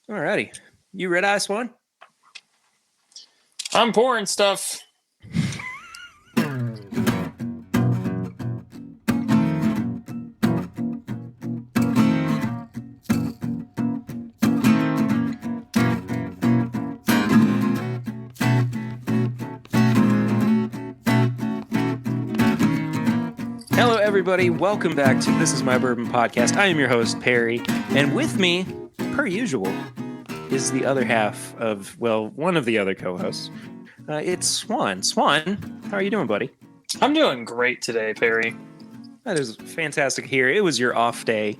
Alrighty. You red eye Swan? I'm pouring stuff. Hello, everybody. Welcome back to This Is My Bourbon podcast. I am your host, Perry. And with me, per usual, is the other half of, well, one of the other co-hosts. It's Swan. Swan, how are you doing, buddy? I'm doing great today, Perry. That is fantastic here. It was your off day,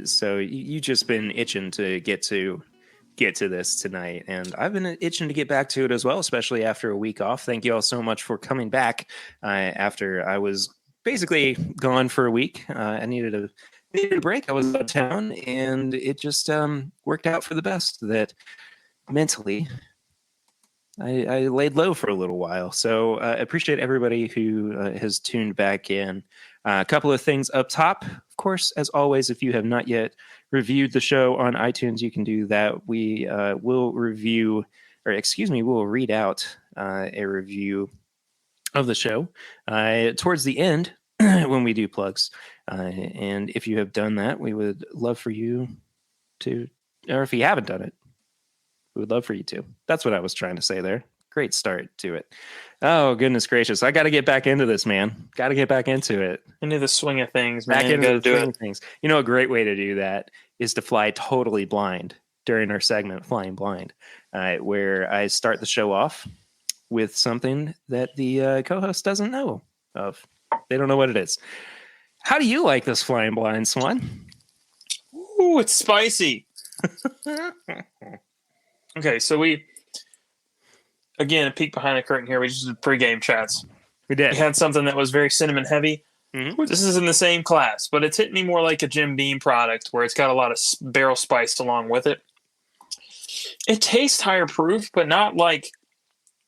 so you just been itching to get to this tonight, and I've been itching to get back to it as well, especially after a week off. Thank you all so much for coming back after I was basically gone for a week. I needed a break. I was out of town, and it just worked out for the best that mentally I laid low for a little while. So I appreciate everybody who has tuned back in. A couple of things up top. Of course, as always, if you have not yet reviewed the show on iTunes, you can do that. We will we'll read out a review of the show towards the end when we do plugs. And if you have done that, we would love for you to, or if you haven't done it, we would love for you to. That's what I was trying to say there. Great start to it. Oh, goodness gracious. I got to get back into this, man. Got to get back into it. Into the swing of things, man. Back into the swing of things. You know, a great way to do that is to fly totally blind during our segment, Flying Blind, where I start the show off with something that the co-host doesn't know of. They don't know what it is. How do you like this Flying Blind, Swan? Ooh, it's spicy. Okay, so again, a peek behind the curtain here. We just did pre-game chats. We did. We had something that was very cinnamon heavy. Mm-hmm. This is in the same class, but it's hitting me more like a Jim Beam product where it's got a lot of barrel spiced along with it. It tastes higher proof, but not like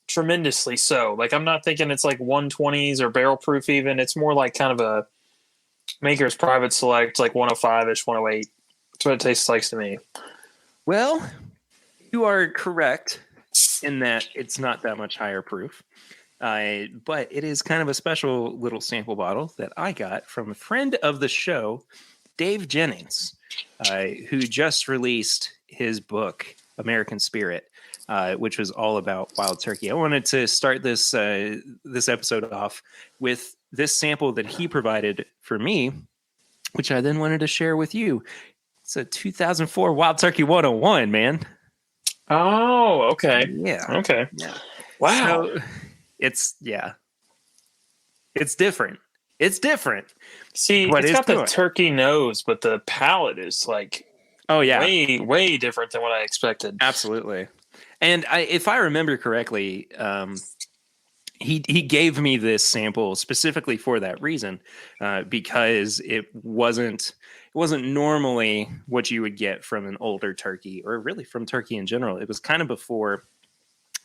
tremendously so. Like, I'm not thinking it's like 120s or barrel proof even. It's more like kind of a Maker's Private Select, like 105-ish, 108. That's what it tastes like to me. Well, you are correct in that it's not that much higher proof. But it is kind of a special little sample bottle that I got from a friend of the show, Dave Jennings, who just released his book, American Spirit, which was all about wild turkey. I wanted to start this episode off with this sample that he provided for me, which I then wanted to share with you. It's a 2004 Wild Turkey 101, man. Oh, okay. Yeah. Okay. Yeah. Wow. So, it's different. It's different. See, it's got the turkey nose, but the palate is like, oh yeah, way, way different than what I expected. Absolutely. And if I remember correctly, he gave me this sample specifically for that reason, because it wasn't normally what you would get from an older turkey, or really from turkey in general. It was kind of before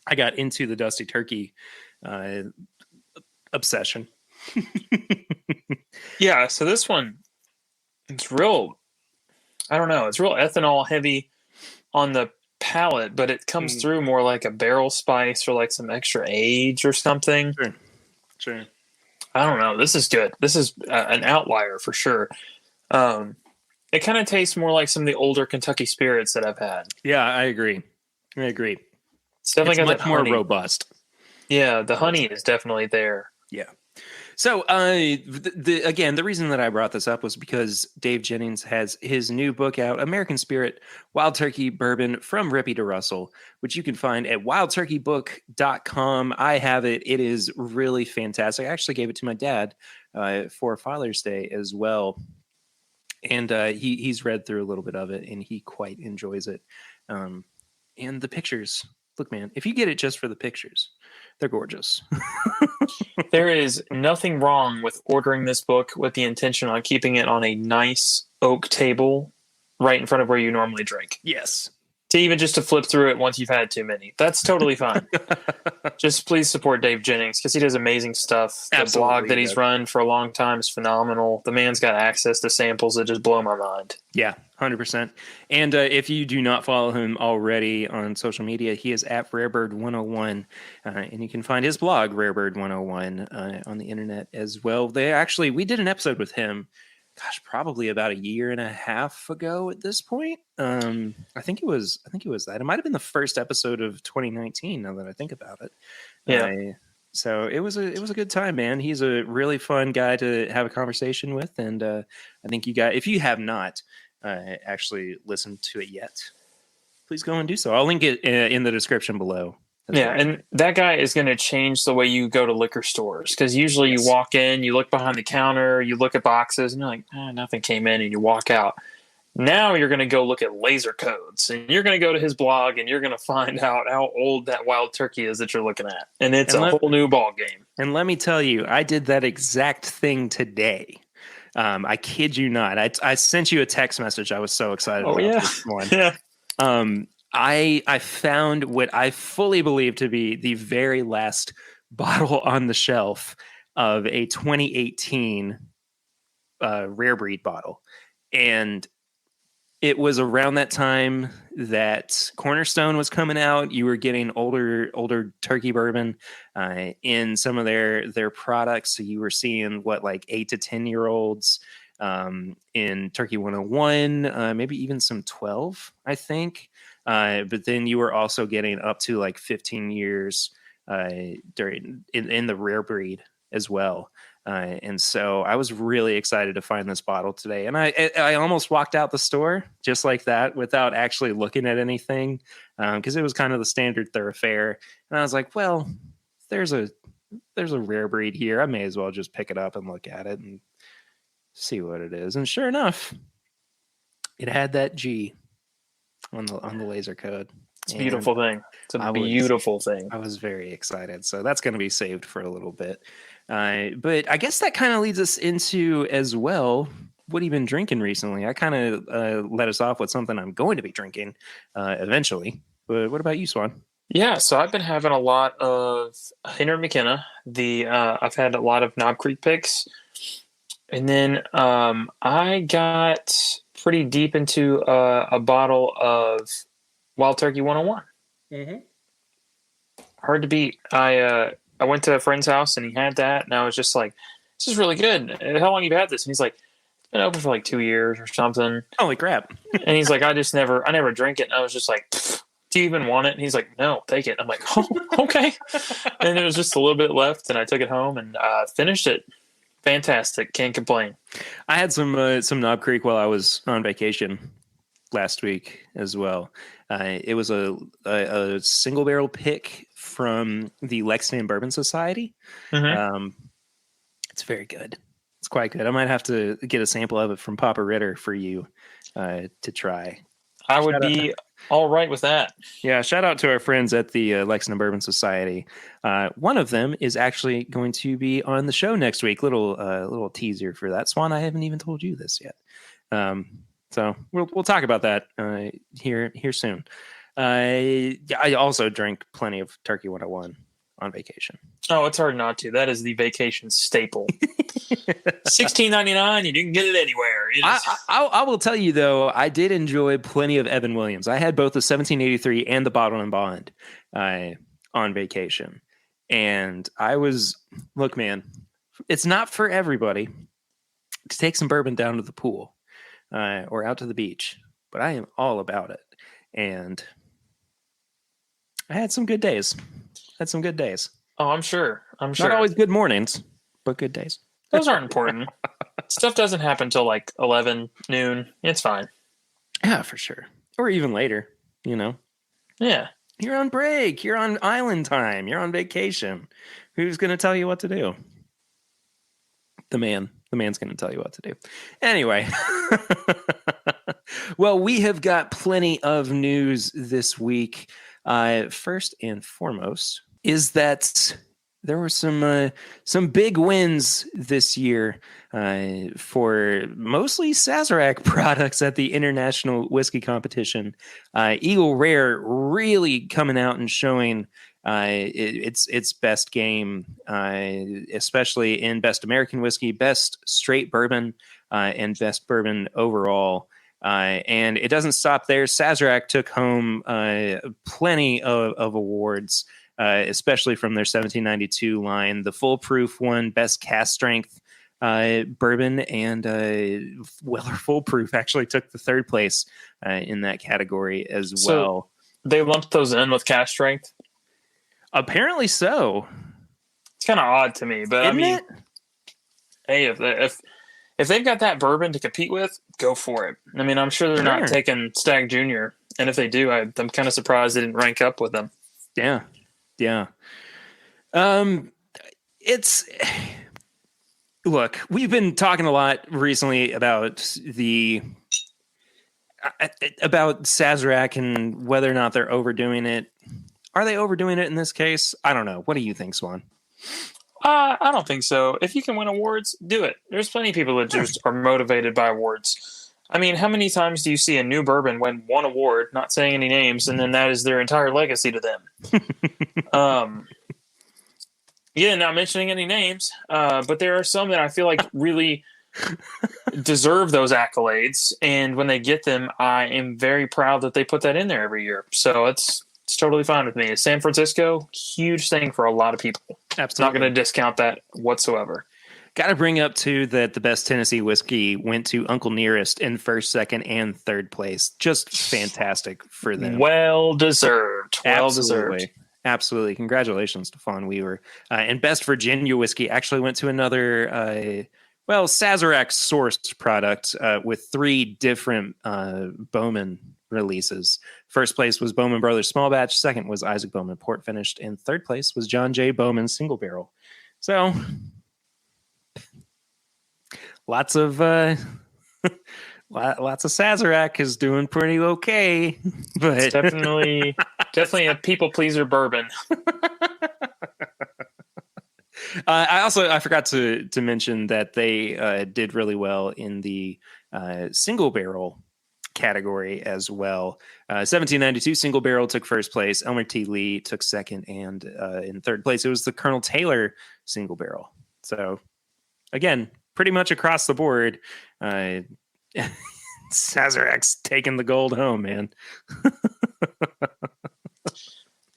I got into the dusty turkey obsession. Yeah, so this one, it's real, I don't know, it's real ethanol heavy on the palate, but it comes through more like a barrel spice or like some extra age or something. Sure. I don't know. This is good. This is an outlier for sure. It kind of tastes more like some of the older Kentucky spirits that I've had. Yeah, I agree. It's definitely got much more robust. Yeah, the honey is definitely there. Yeah. So, again, the reason that I brought this up was because Dave Jennings has his new book out, American Spirit, Wild Turkey Bourbon from Rippy to Russell, which you can find at wildturkeybook.com. I have it. It is really fantastic. I actually gave it to my dad for Father's Day as well. And he's read through a little bit of it, and he quite enjoys it. And the pictures, look, man, if you get it just for the pictures, they're gorgeous. There is nothing wrong with ordering this book with the intention on keeping it on a nice oak table right in front of where you normally drink. Yes. to flip through it once you've had too many. That's totally fine. Just please support Dave Jennings because he does amazing stuff. The blog that he's run for a long time is phenomenal. The man's got access to samples that just blow my mind. Yeah, 100%. And if you do not follow him already on social media, he is at Rarebird101. And you can find his blog, Rarebird101, on the internet as well. We did an episode with him, probably about a year and a half ago at this point. I think it was that. It might have been the first episode of 2019, now that I think about it. Yeah. So it was a good time, man. He's a really fun guy to have a conversation with, and I think you guys, if you have not actually listened to it yet, please go and do so. I'll link it in the description below. Yeah, and that guy is going to change the way you go to liquor stores because usually you walk in, you look behind the counter, you look at boxes, and you're like, nothing came in, and you walk out. Now you're going to go look at laser codes, and you're going to go to his blog, and you're going to find out how old that wild turkey is that you're looking at, and it's a whole new ball game. And let me tell you, I did that exact thing today. I kid you not. I sent you a text message. I was so excited about this one. Yeah. I found what I fully believe to be the very last bottle on the shelf of a 2018 rare breed bottle. And it was around that time that Cornerstone was coming out. You were getting older turkey bourbon in some of their products. So you were seeing 8 to 10-year-olds in Turkey 101, maybe even some 12, I think. But then you were also getting up to 15 years in the rare breed as well. And so I was really excited to find this bottle today. And I almost walked out the store just like that without actually looking at anything because it was kind of the standard thoroughfare. And I was like, well, there's a rare breed here. I may as well just pick it up and look at it and see what it is. And sure enough, it had that G on the laser code. It's a beautiful thing. It's a beautiful thing. I was very excited. So that's going to be saved for a little bit. But I guess that kind of leads us into as well, what have you been drinking recently? I kind of let us off with something I'm going to be drinking eventually. But what about you, Swan? Yeah, so I've been having a lot of Hayner McKenna. I've had a lot of Knob Creek picks. And then I got pretty deep into a bottle of Wild Turkey 101. Mm-hmm. Hard to beat. I went to a friend's house and he had that, and I was just like, "This is really good. How long have you had this?" And he's like, "It's been open for 2 years or something." Holy crap! And he's like, "I never drink it." And I was just like, "Do you even want it?" And he's like, "No, take it." I'm like, "Oh, okay." And there was just a little bit left, and I took it home and finished it. Fantastic. Can't complain. I had some Knob Creek while I was on vacation last week as well. It was a single barrel pick from the Lexington Bourbon Society. Mm-hmm. It's very good. It's quite good. I might have to get a sample of it from Papa Ritter for you to try. I would be all right with that. Yeah, shout out to our friends at the Lexington Bourbon Society. One of them is actually going to be on the show next week. Little teaser for that. Swan, I haven't even told you this yet. So we'll talk about that here soon. I also drank plenty of Turkey 101 on vacation. Oh, it's hard not to. That is the vacation staple. $16.99. You didn't get it anywhere. I will tell you, though, I did enjoy plenty of Evan Williams. I had both the 1783 and the Bottle and Bond on vacation. And look, man, it's not for everybody to take some bourbon down to the pool or out to the beach. But I am all about it. And I had some good days. Oh, I'm sure. Not always good mornings, but good days. Those aren't important. Stuff doesn't happen till 11, noon. It's fine. Yeah, for sure. Or even later, Yeah. You're on break. You're on island time. You're on vacation. Who's going to tell you what to do? The man's going to tell you what to do. Anyway. Well, we have got plenty of news this week. First and foremost is that there were some big wins this year for mostly Sazerac products at the International Whiskey Competition. Eagle Rare really coming out and showing its best game, especially in Best American Whiskey, Best Straight Bourbon, and Best Bourbon overall. And it doesn't stop there. Sazerac took home plenty of awards, especially from their 1792 line. The Foolproof won Best Cast Strength bourbon, and Weller Foolproof actually took the third place in that category as well. They lumped those in with Cast Strength? Apparently so. It's kind of odd to me, but Isn't I mean, it? hey, if they've got that bourbon to compete with, go for it. I mean, I'm sure they're not taking Stag Junior, and if they do, I'm kind of surprised they didn't rank up with them. Yeah. It's look, we've been talking a lot recently about Sazerac and whether or not they're overdoing it. Are they overdoing it in this case? I don't know. What do you think, Swan? I don't think so. If you can win awards, do it. There's plenty of people that just are motivated by awards. I mean, how many times do you see a new bourbon win one award, not saying any names, and then that is their entire legacy to them? Yeah, not mentioning any names, but there are some that I feel like really deserve those accolades, and when they get them, I am very proud that they put that in there every year. So it's totally fine with me. San Francisco, huge thing for a lot of people. Absolutely. Not going to discount that whatsoever. Got to bring up, too, that the Best Tennessee Whiskey went to Uncle Nearest in first, second, and third place. Just fantastic for them. Well deserved. Absolutely. Congratulations to Fawn Weaver. And Best Virginia Whiskey actually went to another, Sazerac sourced product with 3 different Bowman releases. First place was Bowman Brothers Small Batch. Second was Isaac Bowman Port Finished. And third place was John J. Bowman Single Barrel. So lots of Sazerac is doing pretty okay, but it's definitely a people pleaser bourbon. I forgot to mention that they did really well in the single barrel category as well. 1792 single barrel took first place. Elmer T. Lee took second, and in third place it was the Colonel Taylor single barrel. So again, pretty much across the board, Sazerac's taking the gold home, man.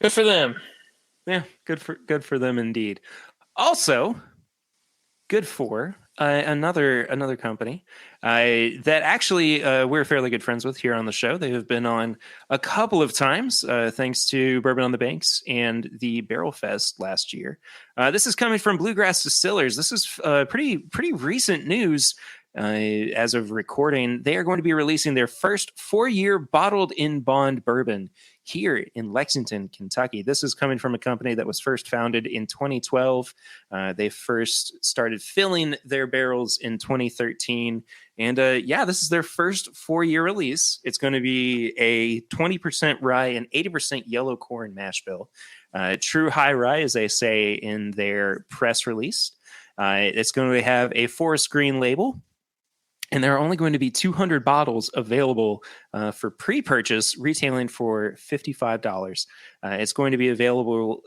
Good for them. Yeah, good for them indeed. Also, good for another company that actually we're fairly good friends with here on the show. They have been on a couple of times, thanks to Bourbon on the Banks and the Barrel Fest last year. This is coming from Bluegrass Distillers. This is pretty recent news. As of recording, they are going to be releasing their first 4-year bottled in bond bourbon here in Lexington, Kentucky. This is coming from a company that was first founded in 2012. They first started filling their barrels in 2013. And this is their first 4-year release. It's going to be a 20% rye and 80% yellow corn mash bill. True high rye, as they say in their press release. It's going to have a forest green label. And there are only going to be 200 bottles available for pre-purchase, retailing for $55. It's going to be available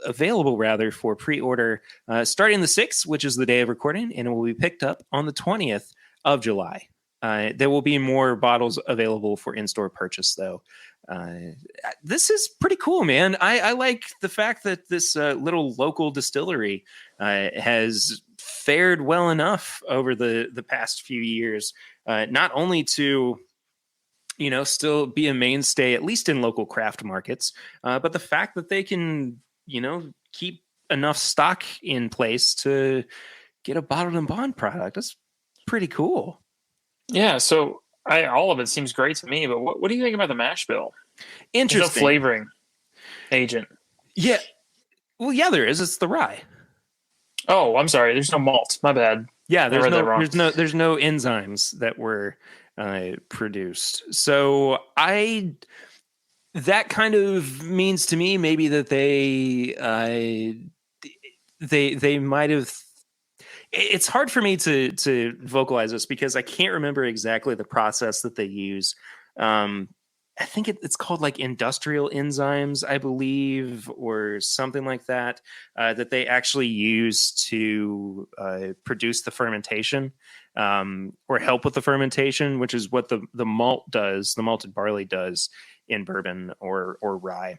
for pre-order starting the 6th, which is the day of recording, and it will be picked up on the 20th of July. There will be more bottles available for in-store purchase, though. This is pretty cool, man. I like the fact that this little local distillery has fared well enough over the past few years, not only to still be a mainstay at least in local craft markets, but the fact that they can keep enough stock in place to get a bottled and bond product. That's pretty cool. Yeah, so all of it seems great to me, but what do you think about the mash bill? Interesting. There's no flavoring agent. Yeah. Well, yeah, there is. It's the rye. Oh, I'm sorry. There's no malt. My bad. Yeah, there's no enzymes that were produced. So that kind of means to me maybe that they they might have. It's hard for me to vocalize this because I can't remember exactly the process that they use. I think it's called like industrial enzymes, I believe, or something like that, that they actually use to produce the fermentation, or help with the fermentation, which is what the malt does, the malted barley does in bourbon or rye.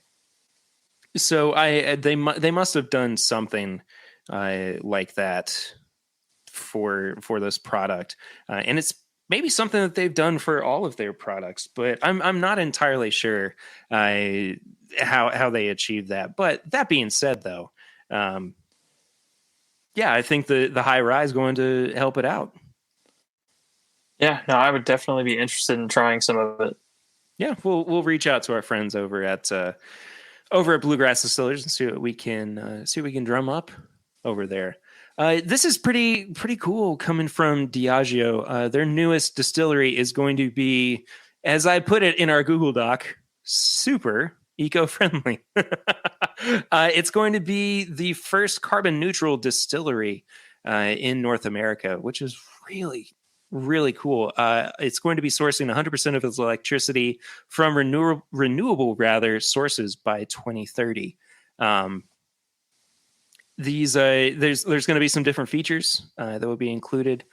So they must have done something like that for this product, and it's maybe something that they've done for all of their products, but I'm not entirely sure how they achieved that. But that being said, though, yeah, I think the high rye is going to help it out. Yeah, no, I would definitely be interested in trying some of it. Yeah, we'll reach out to our friends over at Bluegrass Distillers and see what we can drum up over there. This is pretty cool coming from Diageo. Their newest distillery is going to be, as I put it in our Google Doc, super eco-friendly. It's going to be the first carbon neutral distillery in North America, which is really cool. It's going to be sourcing 100% of its electricity from renewable sources by 2030. There's going to be some different features that will be included,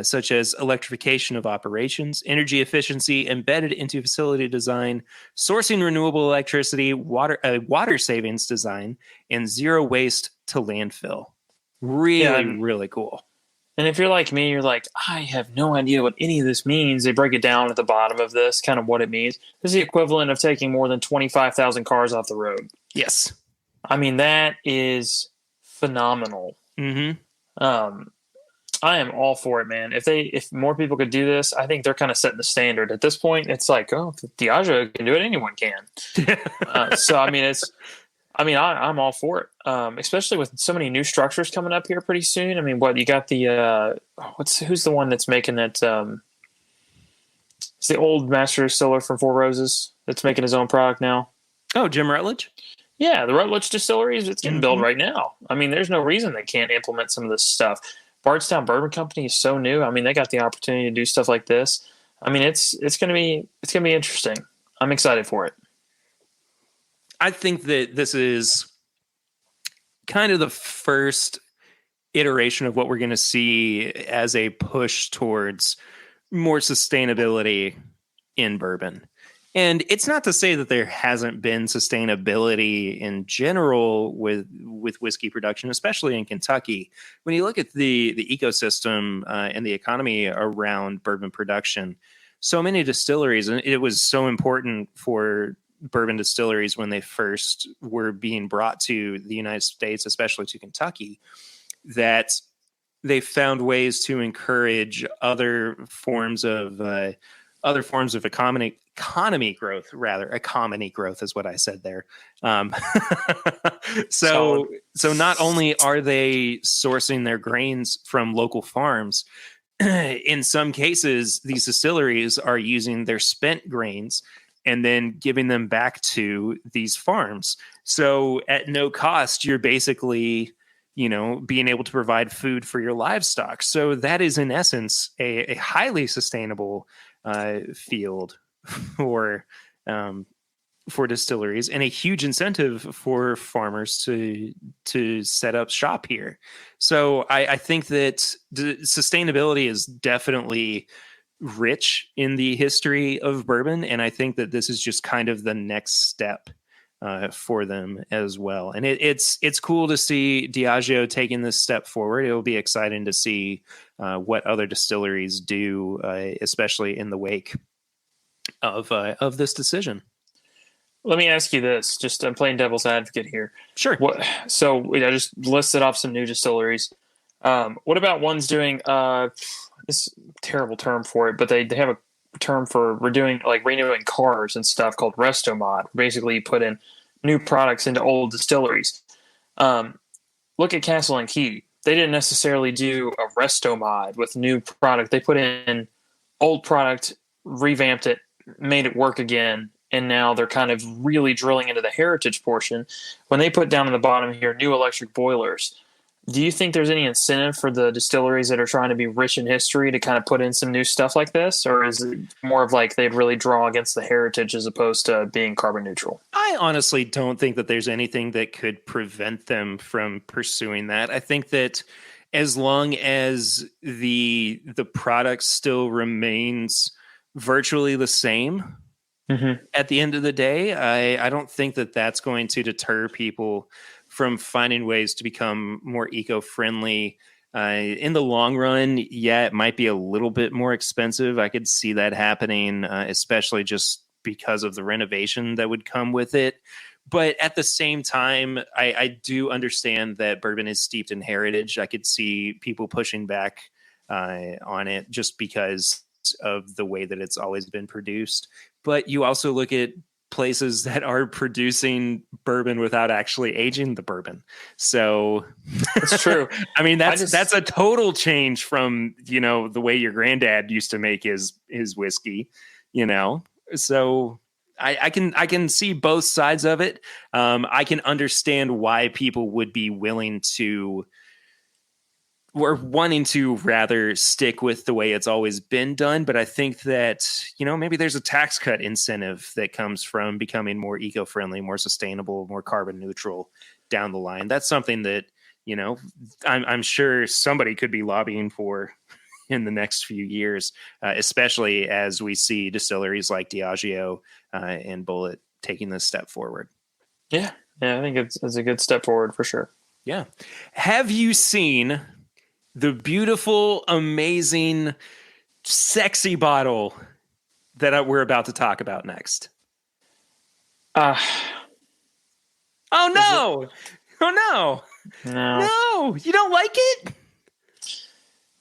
such as electrification of operations, energy efficiency embedded into facility design, sourcing renewable electricity, water savings design, and zero waste to landfill. Really cool. And if you're like me, you're like, I have no idea what any of this means. They break it down at the bottom of this, kind of what it means. This is the equivalent of taking more than 25,000 cars off the road. Yes. I mean, that is phenomenal. Mm-hmm. I am all for it, man. If more people could do this, I think they're kind of setting the standard. At this point, it's like, oh, if Diageo can do it, anyone can. So I mean, I'm all for it, especially with so many new structures coming up here pretty soon. I mean, what you got who's the one that's making it? It's the old master distiller from Four Roses that's making his own product now. Oh, Jim Rutledge? Yeah, the Rutledge Distillery it's getting built right now. I mean, there's no reason they can't implement some of this stuff. Bardstown Bourbon Company is so new. I mean, they got the opportunity to do stuff like this. I mean, it's gonna be interesting. I'm excited for it. I think that this is kind of the first iteration of what we're going to see as a push towards more sustainability in bourbon. And it's not to say that there hasn't been sustainability in general with whiskey production, especially in Kentucky. When you look at the ecosystem and the economy around bourbon production, so many distilleries, and it was so important for bourbon distilleries when they first were being brought to the United States, especially to Kentucky, that they found ways to encourage other forms of economy growth. Economy growth is what I said there. So not only are they sourcing their grains from local farms, in some cases, these distilleries are using their spent grains and then giving them back to these farms. So at no cost, you're basically, being able to provide food for your livestock. So that is in essence a highly sustainable field for distilleries, and a huge incentive for farmers to set up shop here. So I think that sustainability is definitely rich in the history of bourbon, and I think that this is just kind of the next step for them as well. And it's cool to see Diageo taking this step forward. It'll be exciting to see what other distilleries do, especially in the wake of this decision. Let me ask you this: just I'm playing devil's advocate here. Sure. So I just listed off some new distilleries. What about ones doing this terrible term for it, but they have a term for renewing cars and stuff called Restomod. Basically, you put in new products into old distilleries. Look at Castle and Key. They didn't necessarily do a Restomod with new product. They put in old product, revamped it, made it work again, and now they're kind of really drilling into the heritage portion. When they put down on the bottom here, new electric boilers, Do you think there's any incentive for the distilleries that are trying to be rich in history to kind of put in some new stuff like this? Or is it more of like they'd really draw against the heritage as opposed to being carbon neutral? I honestly don't think that there's anything that could prevent them from pursuing that. I think that as long as the product still remains virtually the same Mm-hmm. at the end of the day, I don't think that that's going to deter people from finding ways to become more eco-friendly. In the long run, yeah, it might be a little bit more expensive. I could see that happening, especially just because of the renovation that would come with it. But at the same time, I do understand that bourbon is steeped in heritage. I could see people pushing back on it just because of the way that it's always been produced. But you also look at places that are producing bourbon without actually aging the bourbon. So It's true. I mean, that's a total change from, the way your granddad used to make his whiskey, you know? So I can see both sides of it. I can understand why people would be willing to, or wanting to rather stick with the way it's always been done. But I think that, maybe there's a tax cut incentive that comes from becoming more eco-friendly, more sustainable, more carbon neutral down the line. That's something that, I'm sure somebody could be lobbying for in the next few years, especially as we see distilleries like Diageo and Bullet taking this step forward. Yeah. Yeah. I think it's a good step forward for sure. Yeah. Have you seen the beautiful, amazing, sexy bottle that we're about to talk about next? Uh, Oh, no. Oh, no. no. No. You don't like it?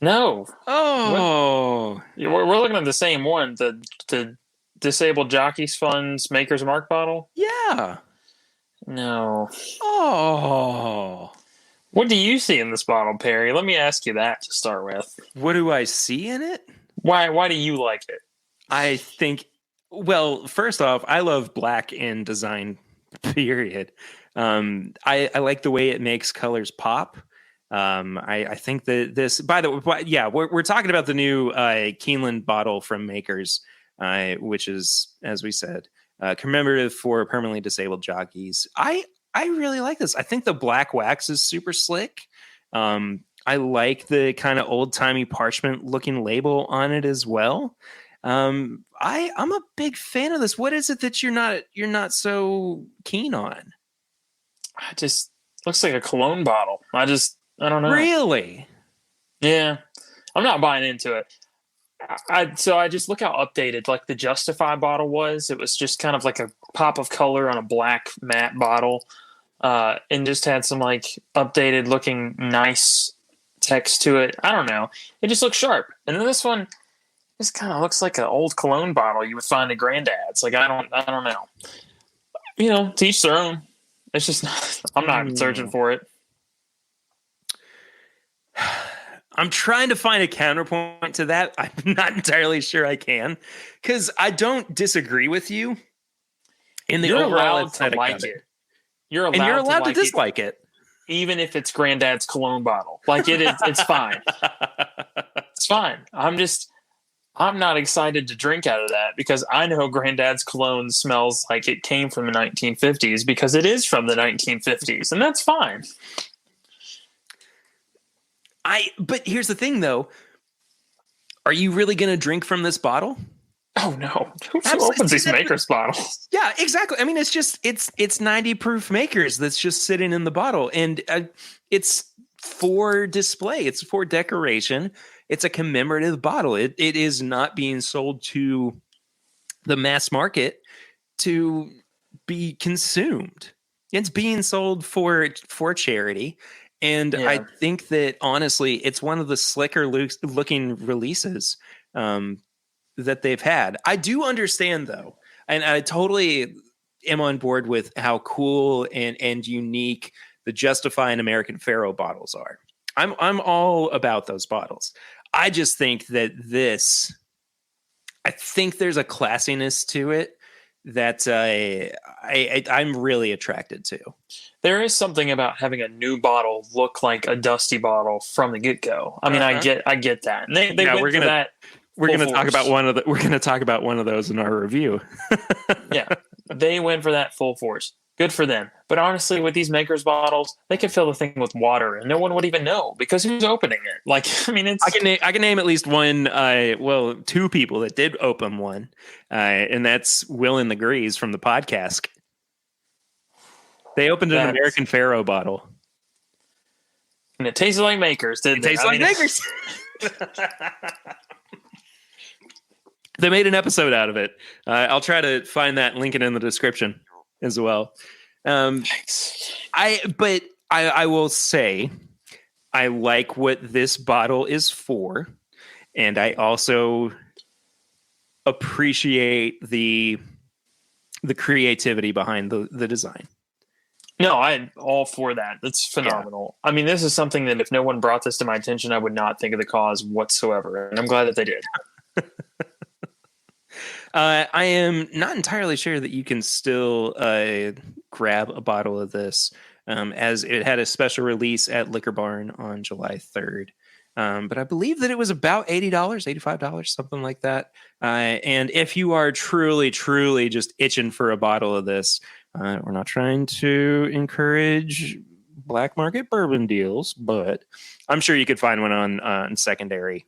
No. Oh. We're looking at the same one, the Disabled Jockeys Funds Maker's Mark bottle. Yeah. No. Oh. What do you see in this bottle, Perry? Let me ask you that to start with. What do I see in it? Why do you like it? I think, well, first off, I love black in design, period. I like the way it makes colors pop. I think that this, by the way, yeah, we're talking about the new Keeneland bottle from Makers, which is, as we said, commemorative for permanently disabled jockeys. I really like this. I think the black wax is super slick. I like the kind of old timey parchment looking label on it as well. I'm a big fan of this. What is it that you're not so keen on? It just looks like a cologne bottle. I don't know. Really? Yeah, I'm not buying into it. So I just look how updated like the Justify bottle was. It was just kind of like a pop of color on a black matte bottle, and just had some like updated looking nice text to it. I don't know. It just looks sharp. And then this one just kind of looks like an old cologne bottle you would find at Granddad's. Like I don't know. To each their own. It's just not, I'm not searching for it. I'm trying to find a counterpoint to that. I'm not entirely sure I can, because I don't disagree with you in the You're overall allowed to aesthetic like of it. You're allowed, and you're allowed to like dislike it, even if it's Granddad's cologne bottle. Like it is, it's fine. It's fine. I'm not excited to drink out of that because I know Granddad's cologne smells like it came from the 1950s because it is from the 1950s, and that's fine. But here's the thing, though. Are you really going to drink from this bottle? Oh no! Who opens these Makers bottles? Yeah, exactly. I mean, it's 90 proof Makers that's just sitting in the bottle, and it's for display. It's for decoration. It's a commemorative bottle. It is not being sold to the mass market to be consumed. It's being sold for charity. And yeah. I think that, honestly, it's one of the slicker looking releases that they've had. I do understand, though, and I totally am on board with how cool and unique the Justify and American Faro bottles are. I'm all about those bottles. I just think that I think there's a classiness to it that I'm really attracted to. There is something about having a new bottle look like a dusty bottle from the get go. I mean, I get that. And they Yeah, went for that. We're gonna talk about one of those in our review. Yeah, they went for that full force. Good for them. But honestly, with these makers bottles, they could fill the thing with water, and no one would even know because who's opening it? Like, I mean, it's. I can name at least one. Two people that did open one, and that's Will and the Grease from the podcast. They opened an American Faro bottle, and it tasted like makers. Didn't it? Tastes like makers. They made an episode out of it. I'll try to find that and link it in the description as well. Thanks. I will say I like what this bottle is for, and I also appreciate the creativity behind the design. No, I'm all for that. That's phenomenal. Yeah. I mean, this is something that if no one brought this to my attention, I would not think of the cause whatsoever, and I'm glad that they did. I am not entirely sure that you can still grab a bottle of this, as it had a special release at Liquor Barn on July 3rd. But I believe that it was about $80, $85, something like that. And if you are truly, truly just itching for a bottle of this, we're not trying to encourage black market bourbon deals, but I'm sure you could find one on secondary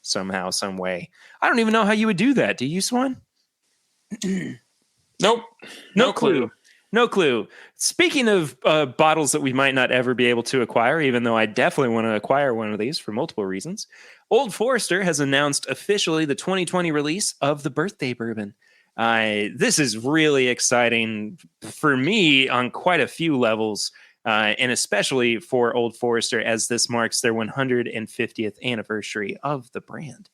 somehow, some way. I don't even know how you would do that. Do you, Swan? Nope. No clue. No clue. Speaking of bottles that we might not ever be able to acquire, even though I definitely want to acquire one of these for multiple reasons, Old Forester has announced officially the 2020 release of the birthday bourbon. This is really exciting for me on quite a few levels, and especially for Old Forester, as this marks their 150th anniversary of the brand.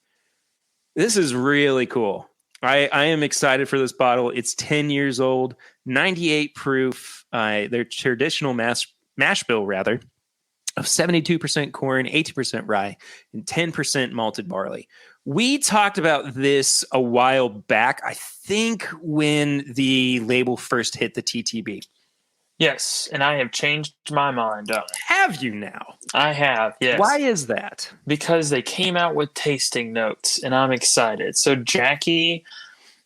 This is really cool. I am excited for this bottle. It's 10 years old, 98 proof. Their traditional mash bill, rather, of 72% corn, 80% rye, and 10% malted barley. We talked about this a while back, I think, when the label first hit the TTB. Yes, and I have changed my mind on it. Have you now? I have, yes. Why is that? Because they came out with tasting notes, and I'm excited. So Jackie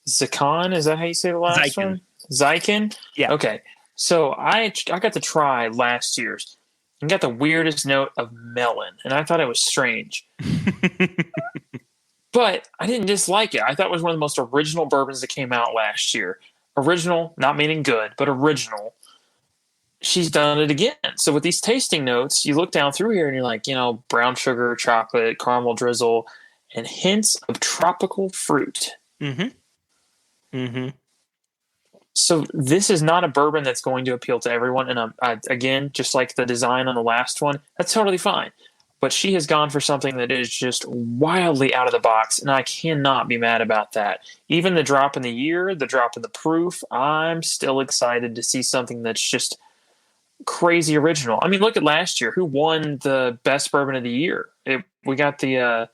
Zakan, is that how you say the last one? Zykin? Yeah. Okay. So I got to try last year's and got the weirdest note of melon, and I thought it was strange. But I didn't dislike it. I thought it was one of the most original bourbons that came out last year. Original, not meaning good, but original. She's done it again. So with these tasting notes, you look down through here and you're like, brown sugar, chocolate, caramel drizzle, and hints of tropical fruit. Mm-hmm. Mm-hmm. So this is not a bourbon that's going to appeal to everyone. And again, just like the design on the last one, that's totally fine. But she has gone for something that is just wildly out of the box, and I cannot be mad about that. Even the drop in the year, the drop in the proof, I'm still excited to see something that's just crazy original. I mean, look at last year. Who won the best bourbon of the year? We got the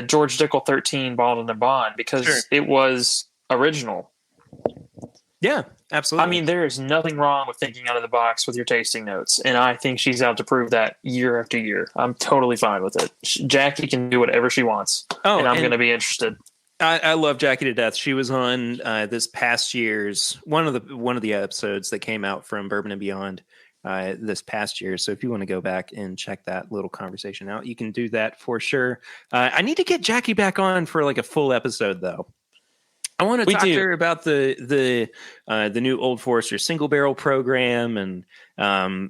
George Dickel 13 bottled in a bond because it was original. Yeah, absolutely. I mean, there is nothing wrong with thinking out of the box with your tasting notes, and I think she's out to prove that year after year. I'm totally fine with it. Jackie can do whatever she wants, and I'm going to be interested. I love Jackie to death. She was on this past year's one of the episodes that came out from Bourbon and Beyond this past year. So if you want to go back and check that little conversation out, you can do that for sure. I need to get Jackie back on for like a full episode, though. I want to talk to her about the new Old Forester single barrel program and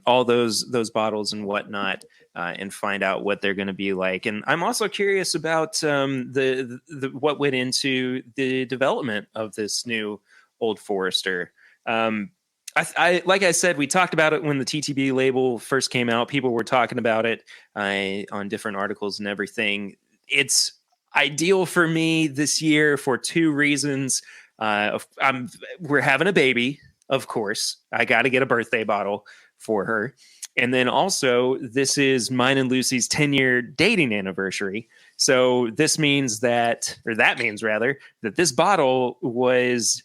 all those bottles and whatnot, and find out what they're going to be like. And I'm also curious about the what went into the development of this new Old Forester. I like I said, we talked about it when the TTB label first came out. People were talking about it on different articles and everything. It's ideal for me this year for two reasons. We're having a baby, of course. I got to get a birthday bottle for her. And then also, this is mine and Lucy's 10-year dating anniversary. So this means that, or that means rather, that this bottle was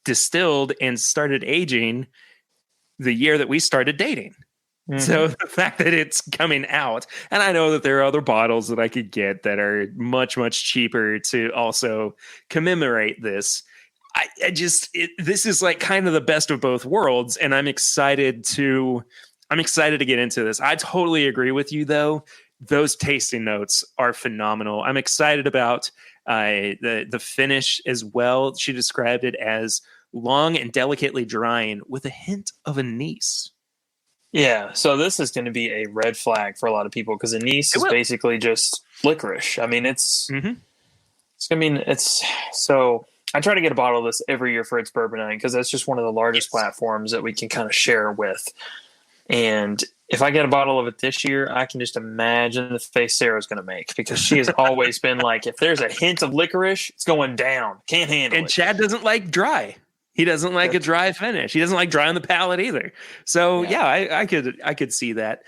distilled and started aging the year that we started dating. Mm-hmm. So the fact that it's coming out, and I know that there are other bottles that I could get that are much, much cheaper to also commemorate this. This is like kind of the best of both worlds, and I'm excited to get into this. I totally agree with you, though. Those tasting notes are phenomenal. I'm excited about the finish as well. She described it as long and delicately drying with a hint of anise. Yeah, so this is going to be a red flag for a lot of people because anise is basically just licorice. I mean, it's so I try to get a bottle of this every year for its bourbon night because that's just one of the largest platforms that we can kind of share with. And if I get a bottle of it this year, I can just imagine the face Sarah's going to make because she has always been like, if there's a hint of licorice, it's going down. Can't handle it. And Chad doesn't like dry. He doesn't like a dry finish. He doesn't like dry on the palate either. So I could see that.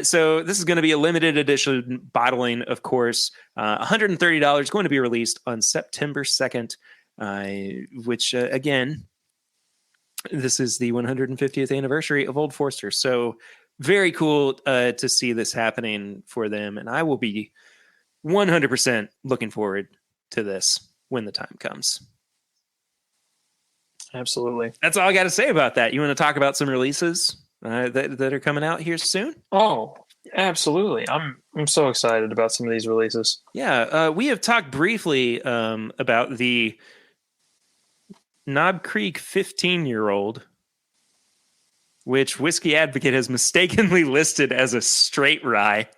So this is going to be a limited edition bottling, of course. $130, going to be released on September 2nd, which again, this is the 150th anniversary of Old Forester. So very cool to see this happening for them. And I will be 100% looking forward to this when the time comes. Absolutely. That's all I got to say about that. You want to talk about some releases that are coming out here soon? Oh, absolutely. I'm so excited about some of these releases. Yeah. We have talked briefly about the Knob Creek 15-year-old, which Whiskey Advocate has mistakenly listed as a straight rye.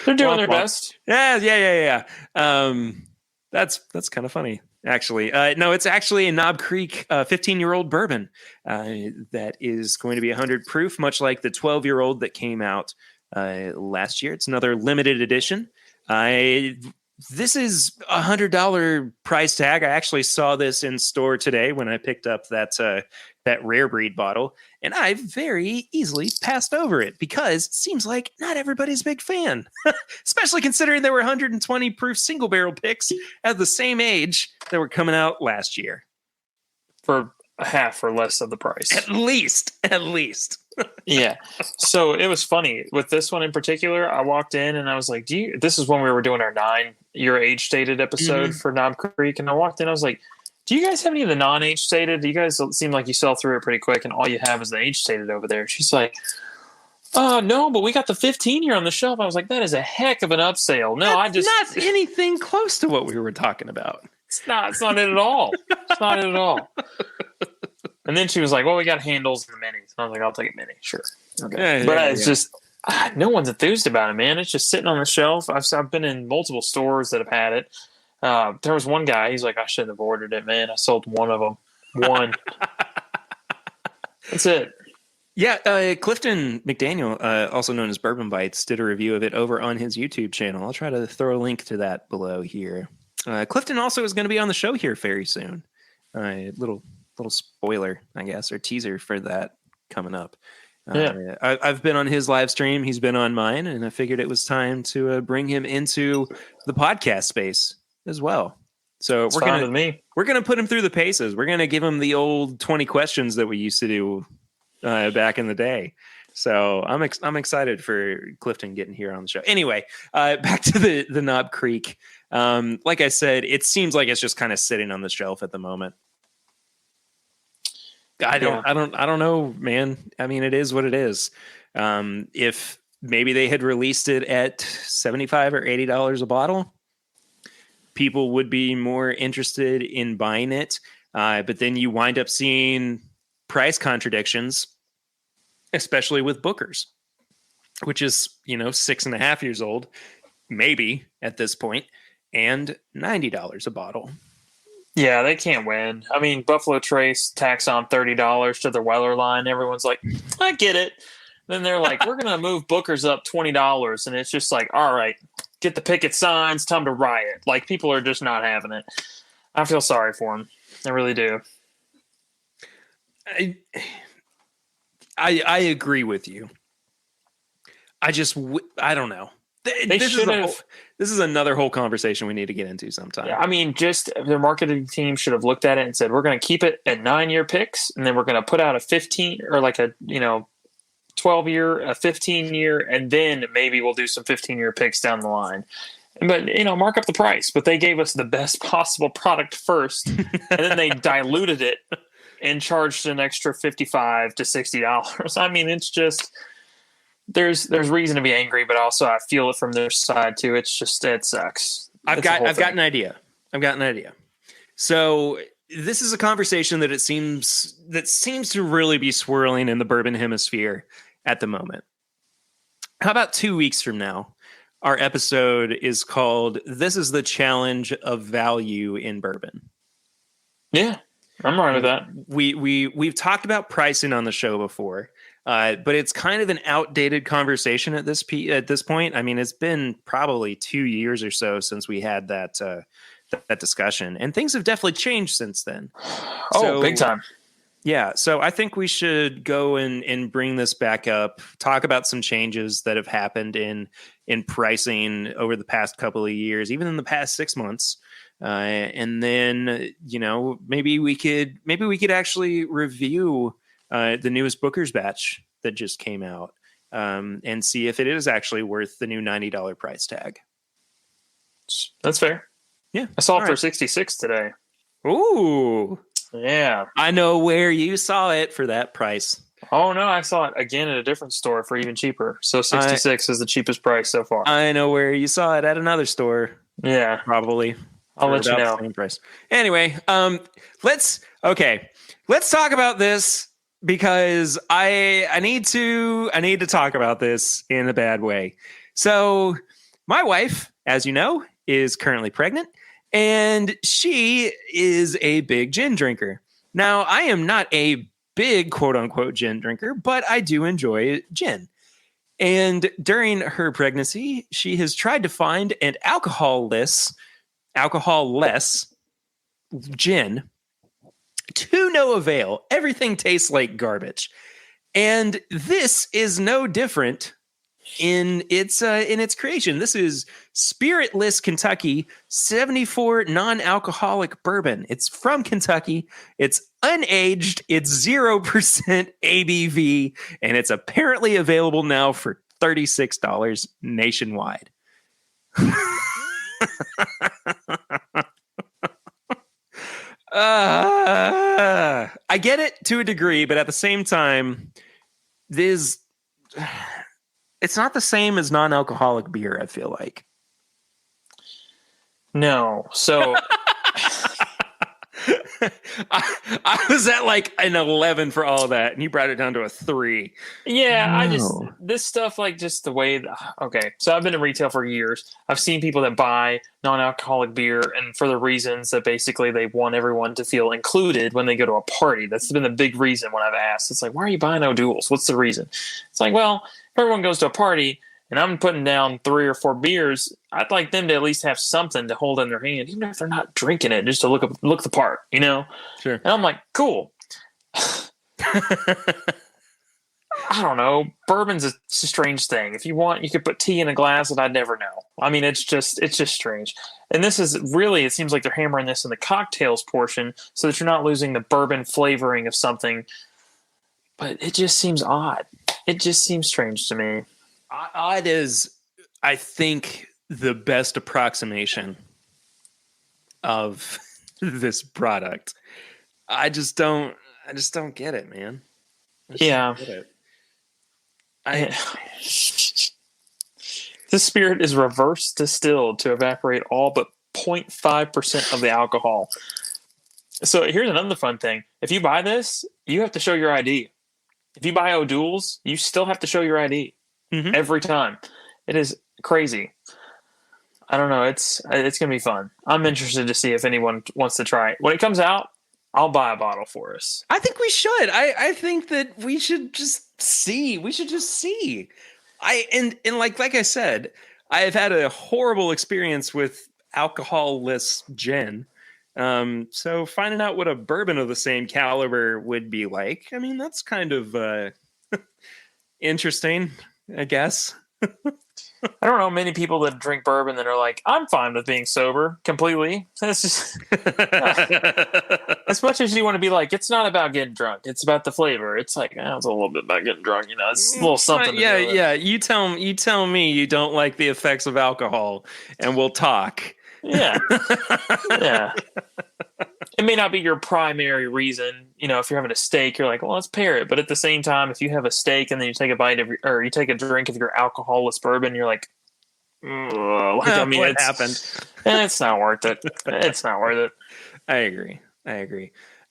They're doing their best. Yeah. That's kind of funny, actually. No, it's actually a Knob Creek 15-year-old bourbon that is going to be 100 proof, much like the 12-year-old that came out last year. It's another limited edition. This is $100 price tag. I actually saw this in store today when I picked up that rare breed bottle, and I very easily passed over it because it seems like not everybody's a big fan, especially considering there were 120 proof single barrel picks at the same age that were coming out last year for half or less of the price. At least. Yeah. So it was funny with this one in particular. I walked in and I was like, this is when we were doing our 9-year age stated episode for Knob Creek. And I walked in, I was like, do you guys have any of the non-age stated? You guys seem like you sell through it pretty quick and all you have is the age stated over there. She's like, no, but we got the 15-year on the shelf. I was like, that is a heck of an upsale. No, That's not anything close to what we were talking about. It's not it at all. It's not it at all. And then she was like, well, we got handles and the minis. And I was like, I'll take a mini. Sure. Okay. It's just, no one's enthused about it, man. It's just sitting on the shelf. I've been in multiple stores that have had it. There was one guy, he's like, I shouldn't have ordered it, man. I sold one of them. One. That's it. Yeah, Clifton McDaniel, also known as Bourbon Bites, did a review of it over on his YouTube channel. I'll try to throw a link to that below here. Clifton also is going to be on the show here very soon. Little spoiler, I guess, or teaser for that coming up. I've been on his live stream. He's been on mine, and I figured it was time to bring him into the podcast space as well. So we're gonna put him through the paces. We're gonna give him the old 20 questions that we used to do back in the day. So I'm excited for Clifton getting here on the show. Anyway, back to the Knob Creek. Like I said, it seems like it's just kind of sitting on the shelf at the moment. I don't know, man. I mean, it is what it is. If maybe they had released it at $75 or $80 a bottle, people would be more interested in buying it. But then you wind up seeing price contradictions, especially with Booker's, which is, 6.5 years old, maybe at this point, and $90 a bottle. Yeah, they can't win. I mean, Buffalo Trace tacks on $30 to their Weller line. Everyone's like, I get it. Then they're like, we're going to move Booker's up $20. And it's just like, all right, get the picket signs, time to riot. Like, people are just not having it. I feel sorry for them. I really do. I agree with you. I don't know. They should have. This is another whole conversation we need to get into sometime. I mean, just their marketing team should have looked at it and said, "We're going to keep it at 9-year picks, and then we're going to put out a 15 or like a 12-year, a 15-year, and then maybe we'll do some 15-year picks down the line." But mark up the price. But they gave us the best possible product first, and then they diluted it and charged an extra $55 to $60. I mean, it's just there's reason to be angry, but also I feel it from their side too. It sucks. I've got an idea. So this is a conversation that seems to really be swirling in the bourbon hemisphere at the moment. How about 2 weeks from now? Our episode is called "This is the Challenge of Value in Bourbon." Yeah, I'm right with that. We've talked about pricing on the show before, but it's kind of an outdated conversation at this point. I mean, it's been probably 2 years or so since we had that discussion, and things have definitely changed since then. Big time. Yeah, so I think we should go and bring this back up, talk about some changes that have happened in pricing over the past couple of years, even in the past 6 months. And then, maybe we could actually review the newest Booker's batch that just came out and see if it is actually worth the new $90 price tag. That's fair. Yeah. I saw it for $66 today. Ooh. Yeah. I know where you saw it for that price. Oh, no, I saw it again at a different store for even cheaper. So 66 is the cheapest price so far. I know where you saw it at another store. Yeah. Probably. I'll let you know. Same price. Anyway, let's talk about this because I need to talk about this in a bad way. So my wife, as you know, is currently pregnant. And she is a big gin drinker. Now, I am not a big quote-unquote gin drinker, but I do enjoy gin. And during her pregnancy, she has tried to find an alcohol-less gin to no avail. Everything tastes like garbage. And this is no different in its creation. This is Spiritless Kentucky 74 non-alcoholic bourbon. It's from Kentucky. It's unaged. It's 0% ABV, and it's apparently available now for $36 nationwide. I get it to a degree, but at the same time, it's not the same as non-alcoholic beer, I feel like. No. So I was at like an 11 for all of that, and you brought it down to a 3. Yeah, no. This stuff, like just the way. Okay, so I've been in retail for years. I've seen people that buy non-alcoholic beer, and for the reasons that basically they want everyone to feel included when they go to a party. That's been the big reason when I've asked. It's like, why are you buying O'Doul's? What's the reason? It's like, well, if everyone goes to a party and I'm putting down 3 or 4 beers, I'd like them to at least have something to hold in their hand, even if they're not drinking it, just to look the part, Sure. And I'm like, cool. I don't know. Bourbon's a strange thing. If you want, you could put tea in a glass, and I'd never know. I mean, it's just strange. And this is really, it seems like they're hammering this in the cocktails portion so that you're not losing the bourbon flavoring of something. But it just seems odd. It just seems strange to me. Odd is, I think, the best approximation of this product. I just don't get it, man. Yeah. This spirit is reverse distilled to evaporate all but 0.5% of the alcohol. So here's another fun thing. If you buy this, you have to show your ID. If you buy O'Doul's, you still have to show your ID every time. It is crazy. I don't know. It's going to be fun. I'm interested to see if anyone wants to try it. When it comes out, I'll buy a bottle for us. I think we should. I think that we should just see. We should just see. And like I said, I have had a horrible experience with alcohol-less gin. So finding out what a bourbon of the same caliber would be like, I mean, that's kind of interesting, I guess. I don't know many people that drink bourbon that are like, I'm fine with being sober completely. That's just as much as you want to be like, it's not about getting drunk. It's about the flavor. It's like, it's a little bit about getting drunk. It's a little something to Yeah, do with it. yeah. You tell me you don't like the effects of alcohol, and we'll talk. Yeah, yeah. It may not be your primary reason. If you're having a steak, you're like, well, let's pair it. But at the same time, if you have a steak and then you take a bite of, or you take a drink of your alcoholless bourbon, you're like, ugh. Like, I mean, What happened? It's not worth it. It's not worth it. I agree.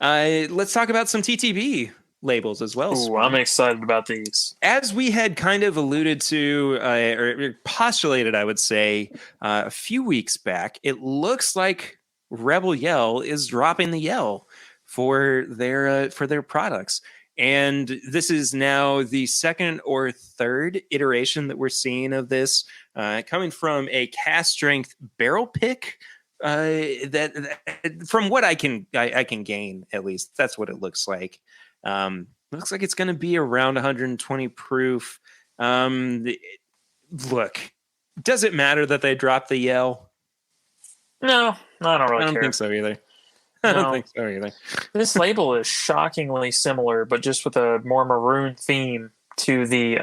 Let's talk about some TTB labels as well. Ooh, I'm excited about these. As we had kind of alluded to, or postulated, I would say, a few weeks back, it looks like Rebel Yell is dropping the Yell for their products. And this is now the second or third iteration that we're seeing of this, coming from a cast strength barrel pick. That from what I can gain, at least that's what it looks like. Looks like it's going to be around 120 proof. Look, does it matter that they dropped the Yell? No, I don't really care. I don't think so either. I don't think so either. This label is shockingly similar, but just with a more maroon theme to the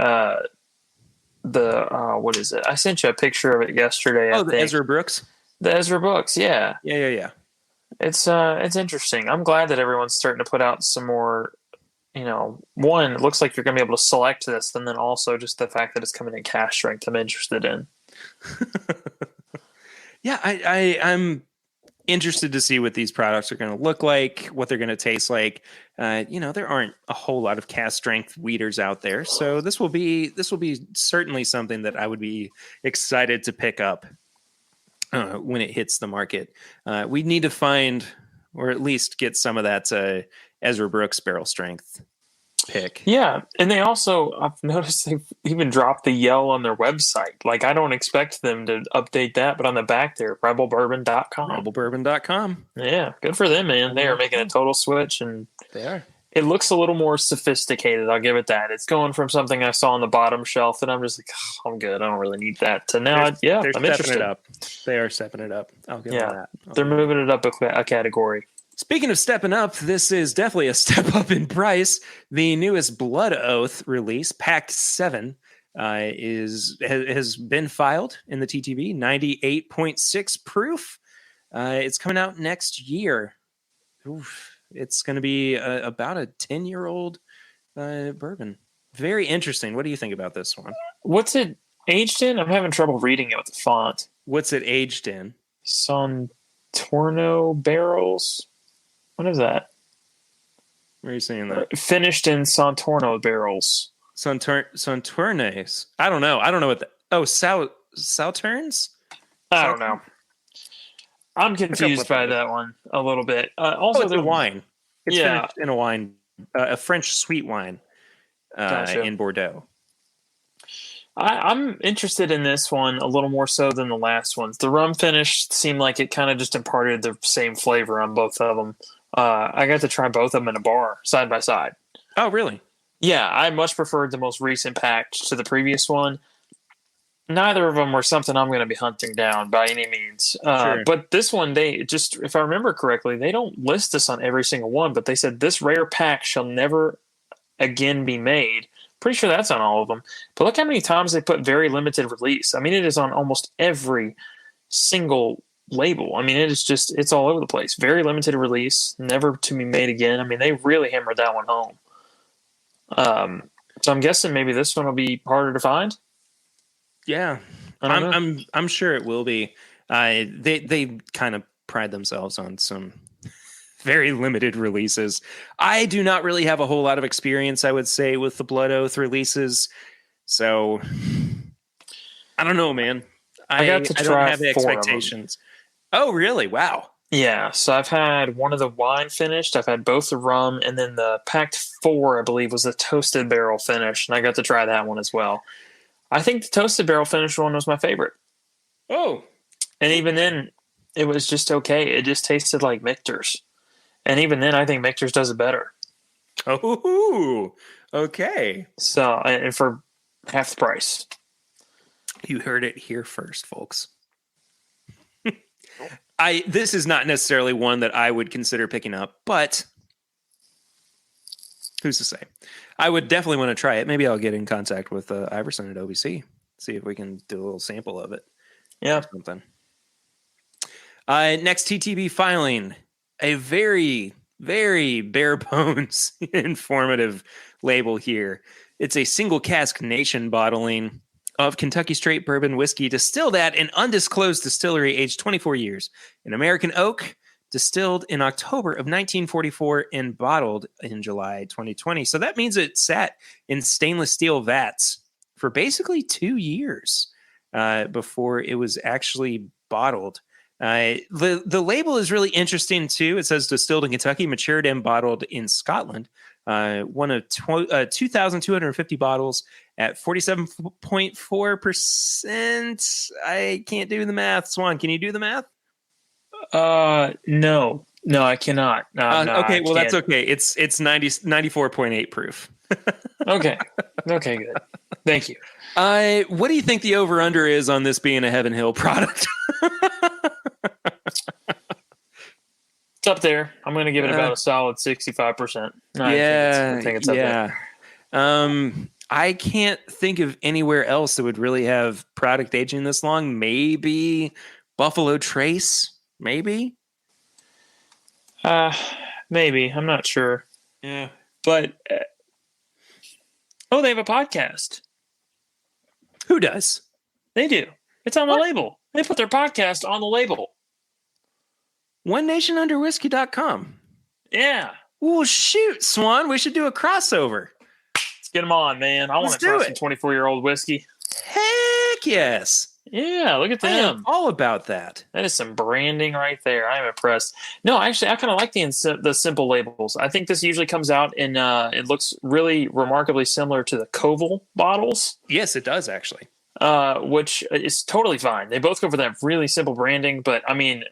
what is it? I sent you a picture of it yesterday. Oh, the Ezra Brooks. The Ezra Brooks, yeah. Yeah. It's interesting. I'm glad that everyone's starting to put out some more. One, it looks like you're going to be able to select this, and then also just the fact that it's coming in cast strength, I'm interested in. Yeah, I'm interested to see what these products are going to look like, what they're going to taste like. There aren't a whole lot of cast strength weeders out there, so this will be certainly something that I would be excited to pick up when it hits the market. We need to find, or at least get some of that Ezra Brooks barrel strength pick. Yeah, and they also, I've noticed they've even dropped the Yell on their website. Like, I don't expect them to update that, but on the back there, rebelbourbon.com. Rebelbourbon.com. Yeah, good for them, man. They are making a total switch, and they are. It looks a little more sophisticated, I'll give it that. It's going from something I saw on the bottom shelf, and I'm just like, I'm good. I don't really need that. To now, I'm interested. It up. They are stepping it up. I'll give them that. They're moving it up a category. Speaking of stepping up, this is definitely a step up in price. The newest Blood Oath release, Pack 7, has been filed in the TTB, 98.6 proof. It's coming out next year. Oof. It's going to be about a 10-year-old bourbon. Very interesting. What do you think about this one? What's it aged in? I'm having trouble reading it with the font. What's it aged in? Santorno barrels. What is that? Where are you seeing that? Finished in Santorno barrels. Santornes. I don't know. What Sauternes? I don't know. I'm confused by that one a little bit. Also, it's a wine. It's finished in a wine, a French sweet wine in Bordeaux. I'm interested in this one a little more so than the last ones. The rum finish seemed like it kind of just imparted the same flavor on both of them. I got to try both of them in a bar side by side. Oh, really? Yeah, I much preferred the most recent pack to the previous one. Neither of them were something I'm going to be hunting down by any means. Sure. But this one, they just, if I remember correctly, they don't list this on every single one, but they said this rare pack shall never again be made. Pretty sure that's on all of them. But look how many times they put very limited release. I mean, it is on almost every single label. I mean, it's all over the place. Very limited release, never to be made again. I mean, they really hammered that one home. So I'm guessing maybe this one will be harder to find. Yeah, I'm sure it will be. They kind of pride themselves on some very limited releases. I do not really have a whole lot of experience, I would say, with the Blood Oath releases. So I don't know, man. I got to try. I don't have the expectations. Oh, really? Wow. Yeah. So I've had one of the wine finished. I've had both the rum, and then the packed 4, I believe, was the toasted barrel finish, and I got to try that one as well. I think the toasted barrel finish one was my favorite. Oh. And even then, it was just okay. It just tasted like Michter's. And even then, I think Michter's does it better. Oh, okay. So, and for half the price. You heard it here first, folks. This is not necessarily one that I would consider picking up, but who's to say? I would definitely want to try it. Maybe I'll get in contact with Iverson at OBC, see if we can do a little sample of it. Yeah. Or something. Next TTB filing, a very, very bare bones informative label here. It's a single cask nation bottling of Kentucky straight bourbon whiskey distilled at an undisclosed distillery aged 24 years in American oak, distilled in October of 1944 and bottled in July 2020. So that means it sat in stainless steel vats for basically 2 years before it was actually bottled. The label is really interesting too. It says distilled in Kentucky, matured and bottled in Scotland. One of 2,250 bottles at 47.4%. I can't do the math. Swan, can you do the math? No, I cannot. No, okay, well, that's okay. It's 94.8 proof. Okay, good. Thank you. What do you think the over-under is on this being a Heaven Hill product? It's up there. I'm going to give it about a solid 65%. I think it's up there. I can't think of anywhere else that would really have product aging this long. Maybe Buffalo Trace. Maybe. Maybe. I'm not sure. Yeah. But they have a podcast. Who does? They do. It's on the label. They put their podcast on the label. OneNationUnderWhiskey.com. Yeah. Well, shoot, Swan. We should do a crossover. Let's get them on, man. I want to try some 24-year-old whiskey. Heck yes. Yeah, look at them. I am all about that. That is some branding right there. I am impressed. No, actually, I kind of like the simple labels. I think this usually comes out in, it looks really remarkably similar to the Koval bottles. Yes, it does, actually. Which is totally fine. They both go for that really simple branding, but I mean,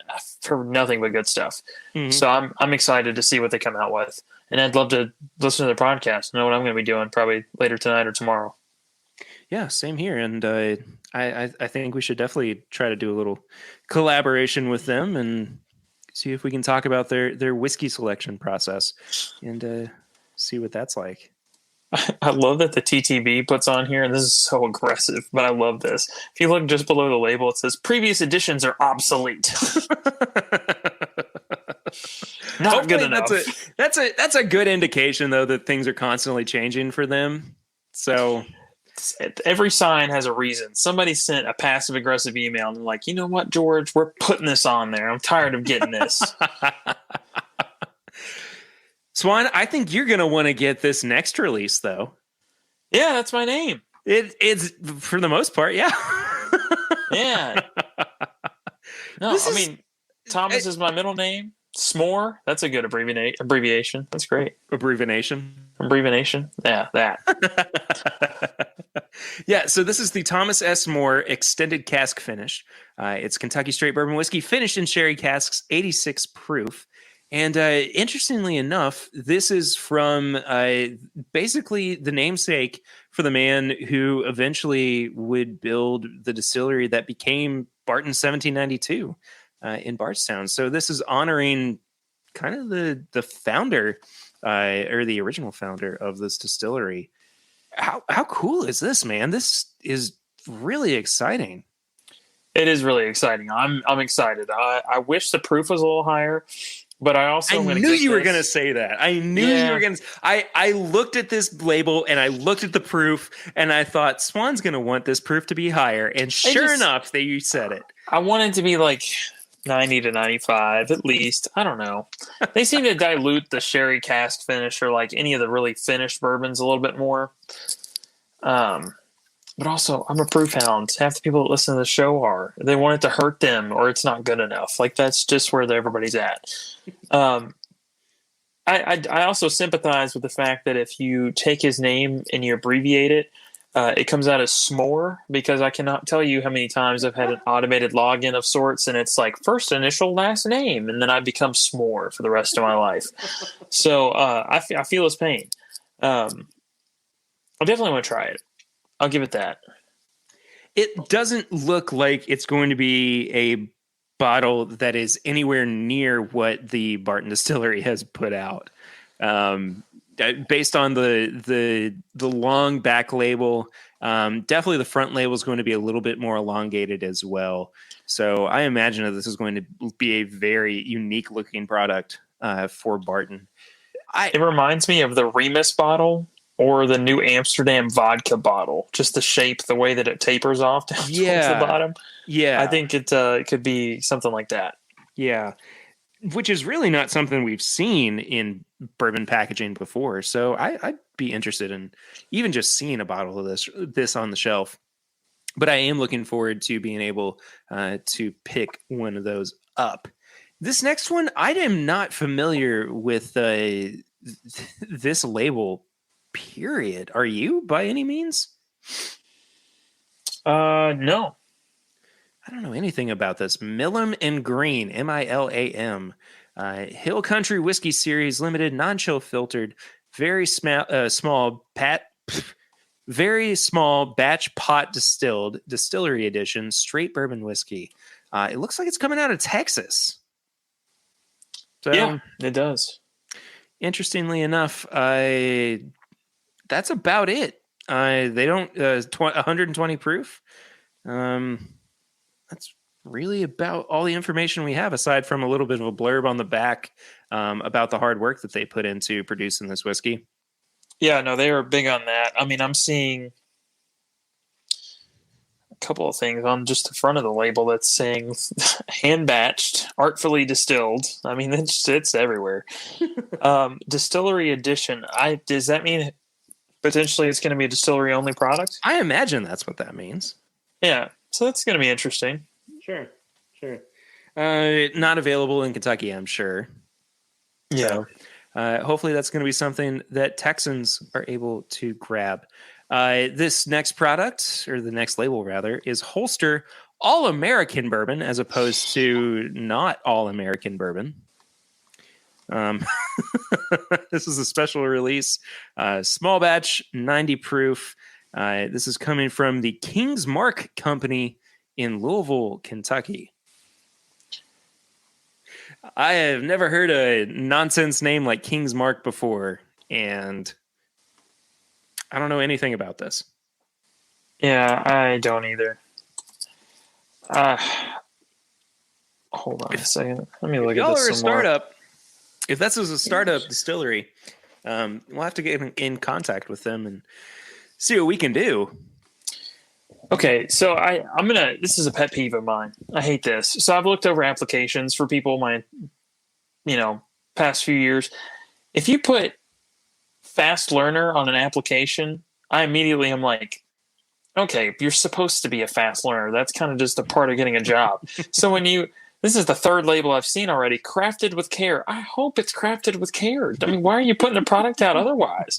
for nothing but good stuff. Mm-hmm. So I'm excited to see what they come out with. And I'd love to listen to their podcast, know what I'm going to be doing probably later tonight or tomorrow. Yeah, same here. And I think we should definitely try to do a little collaboration with them and see if we can talk about their whiskey selection process and see what that's like. I love that the TTB puts on here, and this is so aggressive, but I love this. If you look just below the label, it says previous editions are obsolete. Not Hopefully good enough. That's a good indication, though, that things are constantly changing for them. So every sign has a reason. Somebody sent a passive aggressive email and like, you know what, George, we're putting this on there. I'm tired of getting this. Swan, I think you're going to want to get this next release, though. Yeah, that's my name. It's for the most part, yeah. Yeah. No, Thomas is my middle name. S'more, that's a good abbreviation. That's great. Abbreviation? Yeah, that. Yeah, so this is the Thomas S. Moore Extended Cask Finish. It's Kentucky Straight Bourbon Whiskey, finished in sherry casks, 86 proof. And interestingly enough, this is from basically the namesake for the man who eventually would build the distillery that became Barton 1792 in Bardstown. So this is honoring kind of the founder or the original founder of this distillery. How cool is this, man? This is really exciting. It is really exciting. I'm excited. I wish the proof was a little higher. But I knew you were going to say that. I knew you were going to. I looked at this label and I looked at the proof and I thought Swan's going to want this proof to be higher. And sure enough, you said it. I want it to be like 90 to 95 at least. I don't know. They seem to dilute the sherry cask finish or like any of the really finished bourbons a little bit more. But also, I'm a proof hound. Half the people that listen to the show are. They want it to hurt them or it's not good enough. Like, that's just where everybody's at. I also sympathize with the fact that if you take his name and you abbreviate it, it comes out as S'more, because I cannot tell you how many times I've had an automated login of sorts and it's like first initial, last name, and then I become S'more for the rest of my life. So I feel his pain. I definitely want to try it. I'll give it that. It doesn't look like it's going to be a bottle that is anywhere near what the Barton Distillery has put out. Based on the long back label, definitely the front label is going to be a little bit more elongated as well. So I imagine that this is going to be a very unique looking product for Barton. It reminds me of the Remus bottle or the New Amsterdam vodka bottle. Just the shape, the way that it tapers off down towards the bottom. Yeah. I think it could be something like that. Yeah. Which is really not something we've seen in bourbon packaging before. So I'd be interested in even just seeing a bottle of this on the shelf. But I am looking forward to being able to pick one of those up. This next one, I am not familiar with this label, period. Are you, by any means? No. I don't know anything about this. Milam and Green, Milam. Hill Country Whiskey Series Limited, non-chill filtered, very small batch pot distilled, distillery edition, straight bourbon whiskey. It looks like it's coming out of Texas. So, yeah, it does. Interestingly enough, that's about it. They don't 120 proof. That's really about all the information we have, aside from a little bit of a blurb on the back about the hard work that they put into producing this whiskey. Yeah, no, they were big on that. I mean, I'm seeing a couple of things on just the front of the label that's saying hand batched, artfully distilled. I mean, it's everywhere. Distillery edition. Does that mean potentially it's going to be a distillery only product? I imagine that's what that means. Yeah, so that's going to be interesting. Sure. Not available in Kentucky, I'm sure. Yeah. So, hopefully that's going to be something that Texans are able to grab. This next product, or the next label rather, is Holster All-American Bourbon as opposed to not All-American Bourbon. This is a special release, small batch, 90 proof. This is coming from the King's Mark Company in Louisville, Kentucky. I have never heard a nonsense name like King's Mark before, and I don't know anything about this. Yeah, I don't either. Hold on a second. Let me look at this some more. If this is a startup distillery, we'll have to get in contact with them and see what we can do. Okay, so this is a pet peeve of mine. I hate this. So I've looked over applications for people past few years. If you put fast learner on an application, I immediately am like, okay, you're supposed to be a fast learner. That's kind of just a part of getting a job. So this is the third label I've seen already, crafted with care. I hope it's crafted with care. I mean, why are you putting the product out otherwise?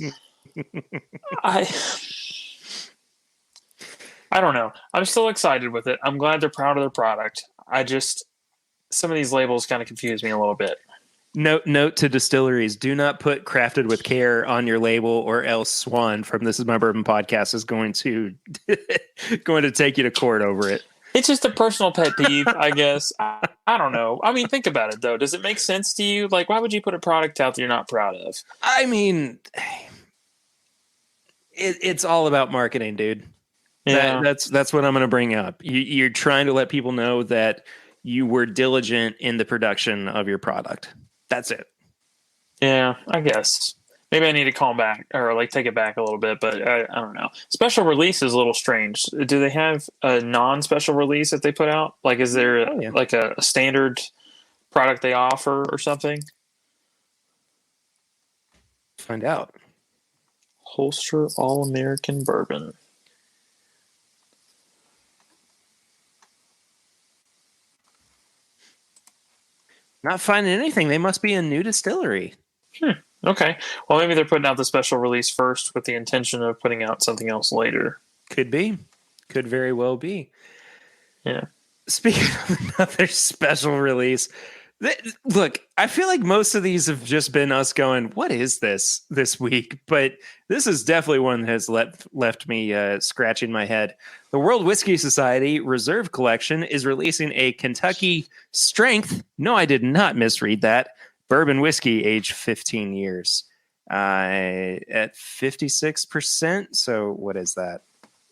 I don't know. I'm still excited with it. I'm glad they're proud of their product. Some of these labels kind of confuse me a little bit. Note to distilleries: do not put "crafted with care" on your label, or else Swan from This Is My Bourbon podcast is going to take you to court over it. It's just a personal pet peeve, I guess. I don't know. I mean, think about it though. Does it make sense to you? Like, why would you put a product out that you're not proud of? I mean, it's all about marketing, dude. Yeah. That's what I'm going to bring up. You're trying to let people know that you were diligent in the production of your product. That's it. Yeah, I guess. Maybe I need to call back or take it back a little bit, but I don't know. Special release is a little strange. Do they have a non-special release that they put out? Like, is there a standard product they offer or something? Find out. Holster All-American Bourbon. Not finding anything. They must be a new distillery. Okay. Well, maybe they're putting out the special release first with the intention of putting out something else later. Could be. Could very well be. Yeah. Speaking of another special release, Look, I feel like most of these have just been us going, "What is this week?" But this is definitely one that has left me scratching my head. The World Whiskey Society Reserve Collection is releasing a Kentucky Strength. No, I did not misread that. Bourbon whiskey, aged 15 years, at 56%. So what is that?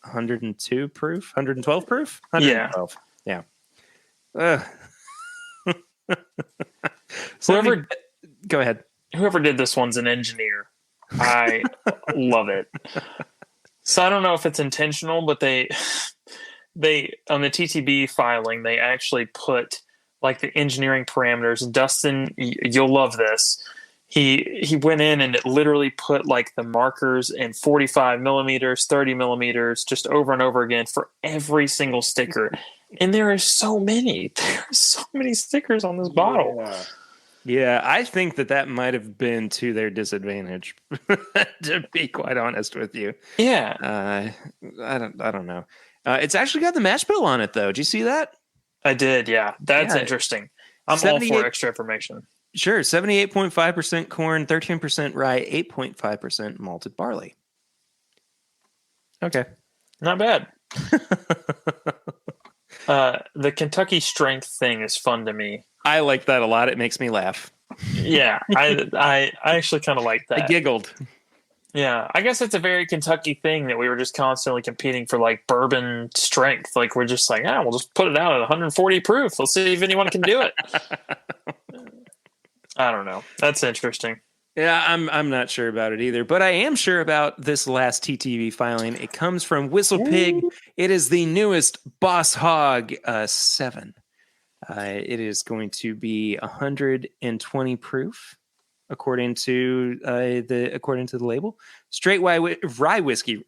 102 proof? 112 proof? 112. Yeah. Whoever, go ahead. Whoever did this one's an engineer. I love it. So I don't know if it's intentional, but they on the TTB filing, they actually put like the engineering parameters. Dustin, you'll love this. He went in and it literally put like the markers in 45 millimeters, 30 millimeters, just over and over again for every single sticker. And there are so many. There are so many stickers on this bottle. Yeah, I think that might have been to their disadvantage, to be quite honest with you. Yeah. I don't know. It's actually got the mash bill on it, though. Did you see that? I did, yeah. That's interesting. I'm all for extra information. Sure. 78.5% corn, 13% rye, 8.5% malted barley. Okay. Not bad. The Kentucky Strength thing is fun to me. I like that a lot. It makes me laugh. Yeah, I actually kind of like that. I giggled. Yeah, I guess it's a very Kentucky thing that we were just constantly competing for like bourbon strength. Like we're just like, we'll just put it out at 140 proof. Let's see if anyone can do it. I don't know. That's interesting. Yeah, I'm not sure about it either, but I am sure about this last TTV filing. It comes from Whistle Pig. It is the newest Boss Hog 7. It is going to be 120 proof, according to the label. Straight rye whiskey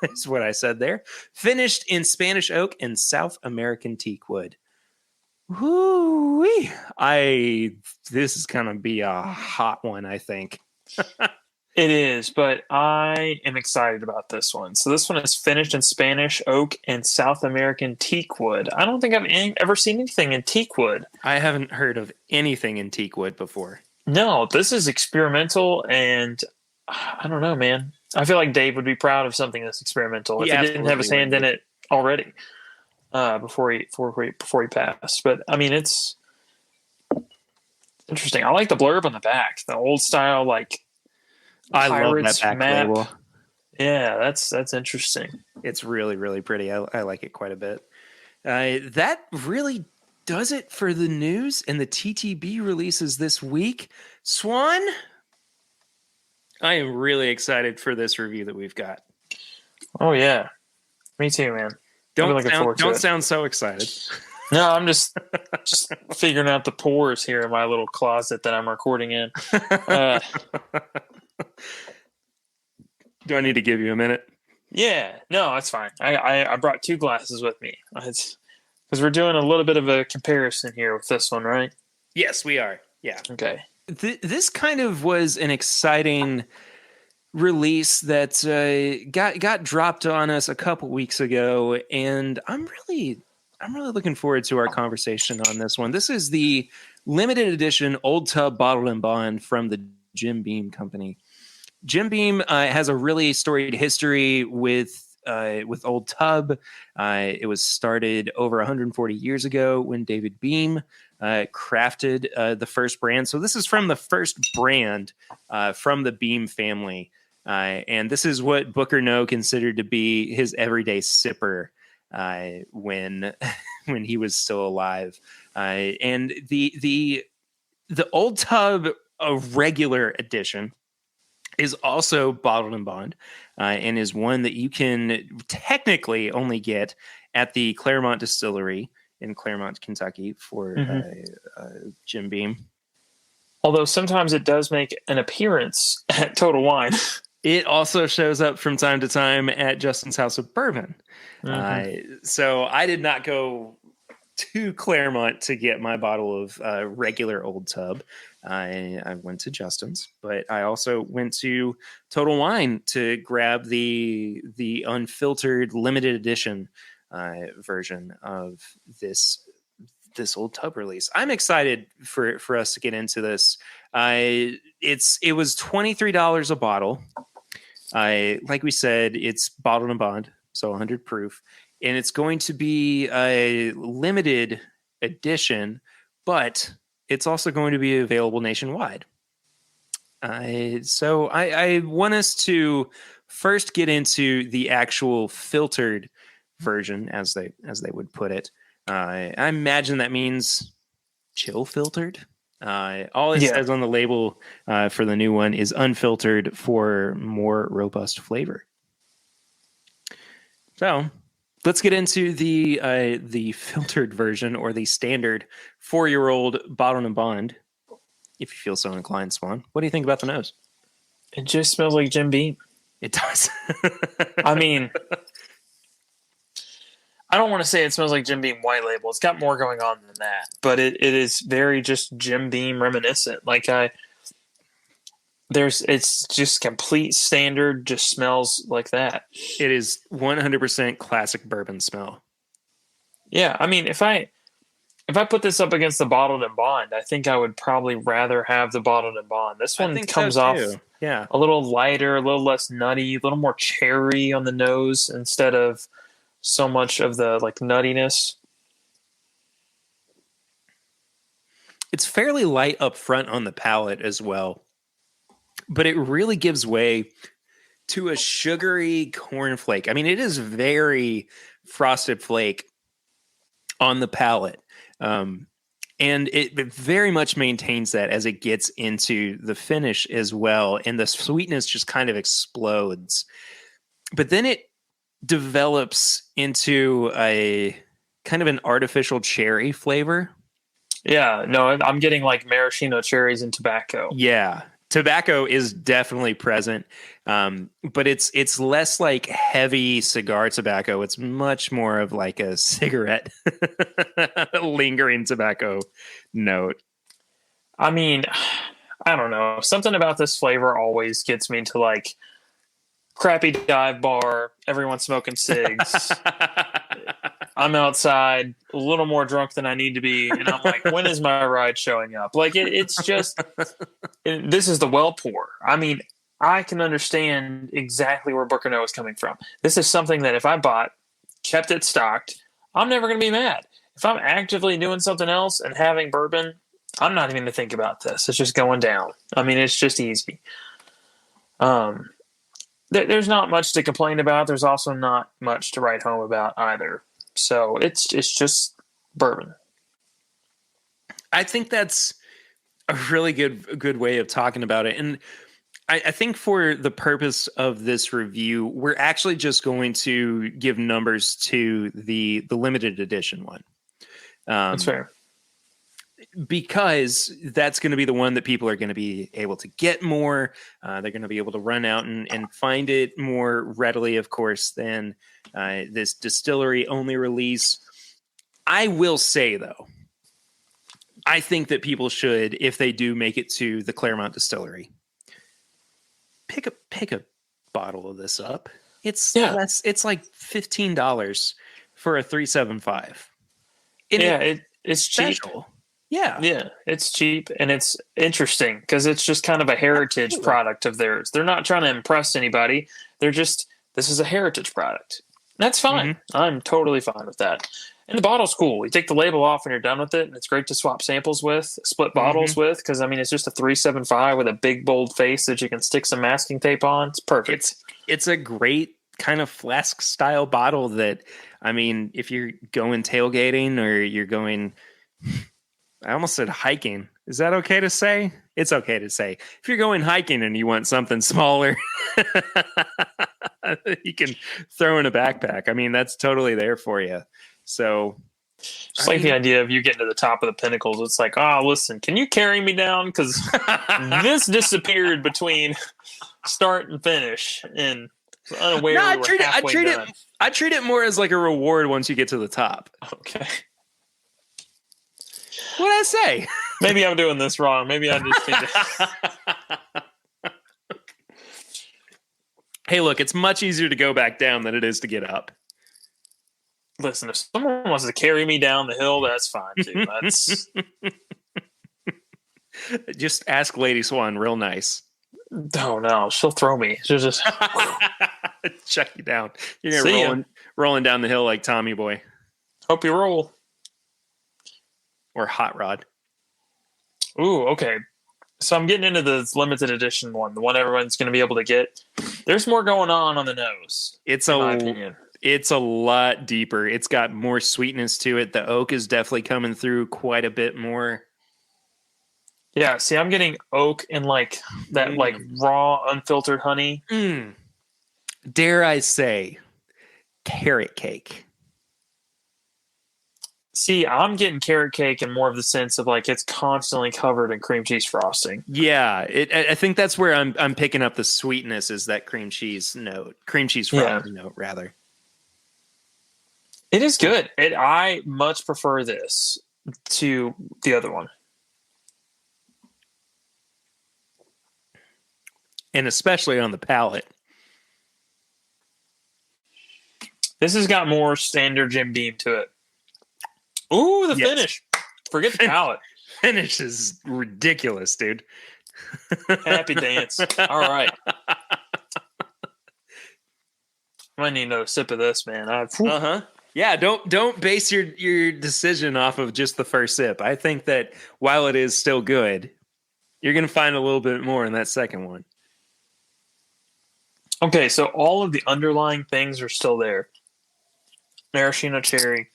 is what I said there. Finished in Spanish oak and South American teak wood. Woo-wee. This is gonna be a hot one, I think. It is, but I am excited about this one. So this one is finished in Spanish oak and South American teak wood. I don't think I've ever seen anything in teak wood. I haven't heard of anything in teak wood before. No, this is experimental, and I don't know, man. I feel like Dave would be proud of something that's experimental if he didn't have his hand in it already before he passed. But I mean, it's interesting. I like the blurb on the back, the old style like. I love that back label. Yeah, that's interesting. It's really, really pretty. I like it quite a bit. That really does it for the news and the TTB releases this week. Swan, I am really excited for this review that we've got. Oh yeah, me too, man. Don't sound so excited. No, I'm just figuring out the pores here in my little closet that I'm recording in. Do I need to give you a minute? Yeah, no, that's fine. I brought 2 glasses with me. Because we're doing a little bit of a comparison here with this one, right? Yes, we are. Yeah. Okay. This kind of was an exciting release that got dropped on us a couple weeks ago, and I'm really looking forward to our conversation on this one. This is the limited edition Old Tub Bottled and Bond from the Jim Beam Company. Jim Beam has a really storied history with Old Tub. It was started over 140 years ago when David Beam crafted the first brand. So this is from the first brand from the Beam family. And this is what Booker Noe considered to be his everyday sipper when he was still alive. And the Old Tub, a regular edition, is also bottled in bond and is one that you can technically only get at the Claremont Distillery in Claremont, Kentucky for Jim Beam. Although sometimes it does make an appearance at Total Wine. It also shows up from time to time at Justin's House of Bourbon. So I did not go to Claremont to get my bottle of regular Old Tub. I went to Justin's, but I also went to Total Wine to grab the unfiltered limited edition version of this this old tub release. I'm excited for us to get into this. It was $23 a bottle. Like we said, it's bottled and bond, so 100 proof, and it's going to be a limited edition, but it's also going to be available nationwide. So I want us to first get into the actual filtered version, as they would put it. I imagine that means chill filtered. All it says on the label for the new one is unfiltered for more robust flavor. So let's get into the filtered version, or the standard 4-year-old bottled and bond. If you feel so inclined, Swan. What do you think about the nose? It just smells like Jim Beam. It does. I mean, I don't want to say it smells like Jim Beam White Label. It's got more going on than that. But it is very just Jim Beam reminiscent. It's just complete standard, just smells like that. It is 100% classic bourbon smell. Yeah, I mean, if I put this up against the bottled and bond, I think I would probably rather have the bottled and bond. This one comes off a little lighter, a little less nutty, a little more cherry on the nose instead of so much of the nuttiness. It's fairly light up front on the palate as well, but it really gives way to a sugary cornflake. I mean, it is very frosted flake on the palate. And it very much maintains that as it gets into the finish as well. And the sweetness just kind of explodes. But then it develops into a kind of an artificial cherry flavor. Yeah, no, I'm getting like maraschino cherries and tobacco. Yeah, tobacco is definitely present, but it's less like heavy cigar tobacco. It's much more of like a cigarette lingering tobacco note. I mean, I don't know. Something about this flavor always gets me to like crappy dive bar, everyone's smoking cigs. I'm outside, a little more drunk than I need to be, and I'm like, when is my ride showing up? Like, it's just, this is the well pour. I mean, I can understand exactly where Booker is coming from. This is something that if I bought, kept it stocked, I'm never going to be mad. If I'm actively doing something else and having bourbon, I'm not even going to think about this. It's just going down. I mean, it's just easy. There's not much to complain about. There's also not much to write home about either. So it's just bourbon. I think that's a really good way of talking about it. And I think for the purpose of this review, we're actually just going to give numbers to the limited edition one. That's fair. Because that's going to be the one that people are going to be able to get more. They're going to be able to run out and find it more readily, of course, than this distillery-only release. I will say, though, I think that people should, if they do make it to the Claremont Distillery, pick a bottle of this up. It's like $15 for a 375. It's cheap. Yeah, it's cheap and it's interesting because it's just kind of a heritage product of theirs. They're not trying to impress anybody. They're just, this is a heritage product. That's fine. Mm-hmm. I'm totally fine with that. And the bottle's cool. You take the label off and you're done with it, and it's great to swap samples with, split bottles with, because I mean it's just a 375 with a big bold face that you can stick some masking tape on. It's perfect. It's a great kind of flask style bottle that, I mean, if you're going tailgating or you're going, I almost said hiking. Is that okay to say? It's okay to say. If you're going hiking and you want something smaller, you can throw in a backpack. I mean, that's totally there for you. So just like the idea of you getting to the top of the pinnacles. It's like, listen, can you carry me down? Because this disappeared between start and finish. And unaware we were halfway done. I treat it more as like a reward once you get to the top. Okay. What did I say? Maybe I'm doing this wrong. Maybe I just need to. Hey, look, it's much easier to go back down than it is to get up. Listen, if someone wants to carry me down the hill, that's fine too. That's Just ask Lady Swan real nice. oh no, she'll throw me. She'll just Chuck you down. You're see gonna ya. rolling down the hill like Tommy Boy Hope you roll. or Hot Rod. Ooh, okay. So I'm getting into the limited edition one, the one everyone's going to be able to get. There's more going on the nose. It's in my opinion. It's a lot deeper. It's got more sweetness to it. The oak is definitely coming through quite a bit more. Yeah, see, I'm getting oak and like that, like raw, unfiltered honey. Dare I say, carrot cake. See, I'm getting carrot cake in more of the sense of like it's constantly covered in cream cheese frosting. Yeah, I think that's where I'm picking up the sweetness is that cream cheese frosting note rather. It is good. I much prefer this to the other one. And especially on the palate. This has got more standard Jim Beam to it. Ooh, the finish. Forget the palate. Finish is ridiculous, dude. Happy dance. All right. I might need another sip of this, man. Yeah, don't base your decision off of just the first sip. I think that while it is still good, you're going to find a little bit more in that second one. Okay, so all of the underlying things are still there. Maraschino cherry,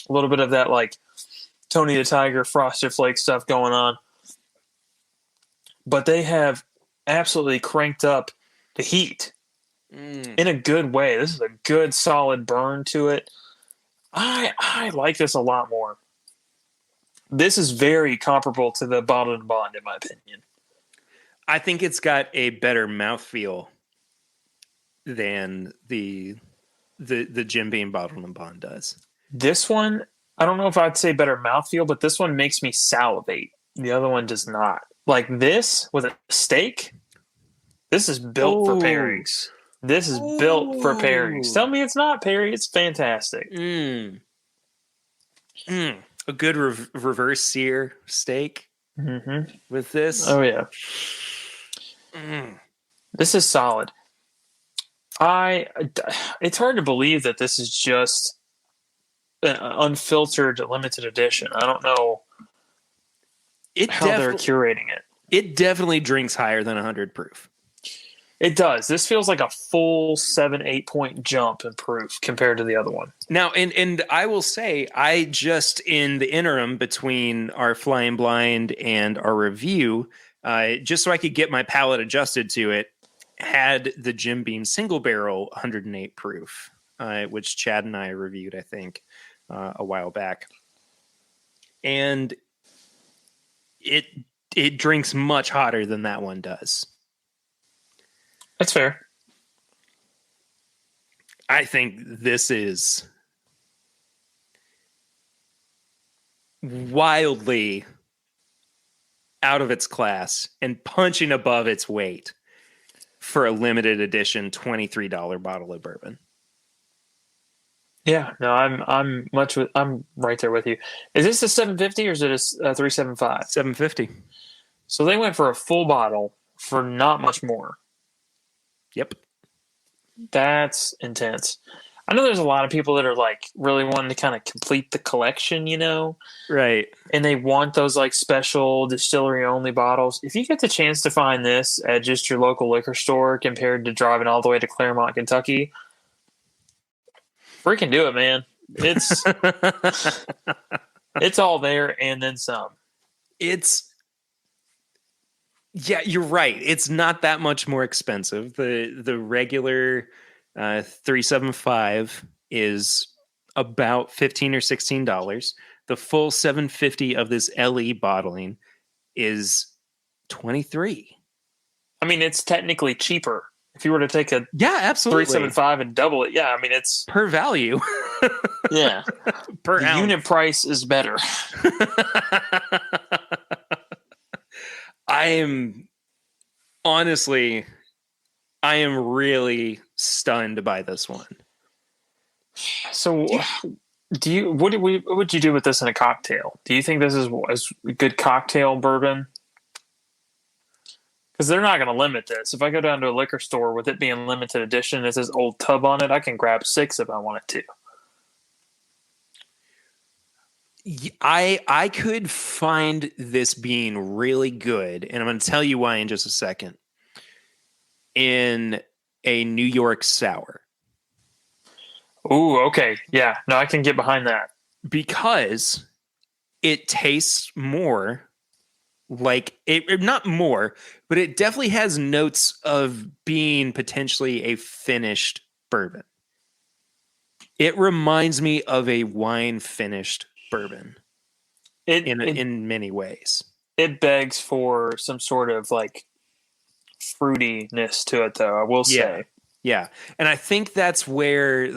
a little bit of that like Tony the Tiger Frosted Flake stuff going on. But they have absolutely cranked up the heat in a good way. This is a good solid burn to it. I like this a lot more. This is very comparable to the Bottled and Bond, in my opinion. I think it's got a better mouthfeel than the Jim Beam Bottled and Bond does. This one, I don't know if I'd say better mouthfeel, but this one makes me salivate. The other one does not. Like this with a steak, this is built for pairings. This is built for pairings. Tell me it's not, Perry. It's fantastic. A good reverse sear steak with this. Oh, yeah. This is solid. It's hard to believe that this is just an unfiltered limited edition. I don't know how they're curating it. It definitely drinks higher than 100 proof. It does. This feels like a full 7-8 point jump in proof compared to the other one. Now, and I will say, I just in the interim between our Flying Blind and our review, just so I could get my palate adjusted to it, had the Jim Beam single barrel 108 proof, which Chad and I reviewed, I think, a while back. And it drinks much hotter than that one does. That's fair. I think this is wildly out of its class and punching above its weight for a limited edition $23 bottle of bourbon. Yeah, no, I'm right there with you. Is this a 750 or is it a 375? 750. So they went for a full bottle for not much more. Yep. That's intense. I know there's a lot of people that are like really wanting to kind of complete the collection, you know? Right. And they want those like special distillery only bottles. If you get the chance to find this at just your local liquor store compared to driving all the way to Claremont, Kentucky, freaking do it, man. It's it's all there and then some. Yeah, you're right. It's not that much more expensive. The regular 375 is about $15 or $16. The full 750 of this LE bottling is $23. I mean, it's technically cheaper. If you were to take a absolutely 375 and double it, I mean it's per value. Yeah. Per the ounce. Unit price is better. I am really stunned by this one. So, Do you- what would you do with this in a cocktail? Do you think this is a good cocktail bourbon? Because they're not going to limit this. If I go down to a liquor store with it being limited edition, it says old tub on it, I can grab 6 if I wanted to. I could find this being really good, and I'm going to tell you why in just a second. In a New York sour, Ooh, okay, yeah, no, I can get behind that. because it tastes more like not more, but it definitely has notes of being potentially a finished bourbon. It reminds me of a wine finished bourbon It it in many ways. it begs for some sort of like fruitiness to it, though. I will Yeah. say. Yeah. And I think that's where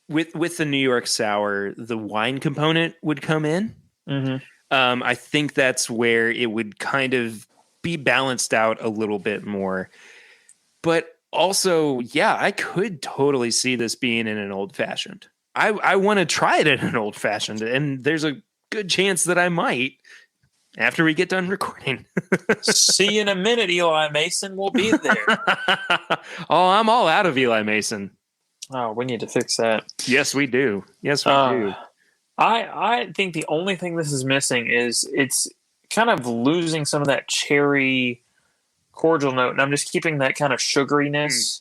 with the New York sour, the wine component would come in. Hmm. I think that's where it would kind of be balanced out a little bit more. But also, yeah, I could totally see this being in an old fashioned. I want to try it in an old fashioned, and there's a good chance that I might after we get done recording. See you in a minute, Eli Mason. We'll be there. Oh, I'm all out of Eli Mason. Oh, we need to fix that. Yes, we do. Yes, we do. I think the only thing this is missing is it's kind of losing some of that cherry cordial note, and I'm just keeping that kind of sugariness.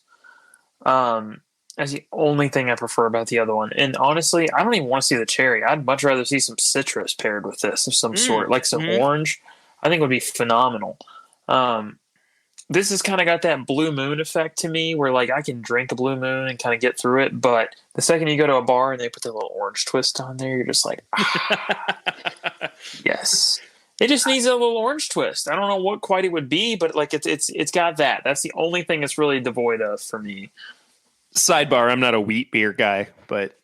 As the only thing I prefer about the other one. And honestly, I don't even want to see the cherry. I'd much rather see some citrus paired with this of some sort, like some orange. I think would be phenomenal. This has kind of got that blue moon effect to me, where like I can drink a blue moon and kind of get through it, but the second you go to a bar and they put the little orange twist on there, you're just like, yes. It just needs a little orange twist. I don't know what quite it would be, but like it's got that. That's the only thing it's really devoid of for me. Sidebar: I'm not a wheat beer guy, but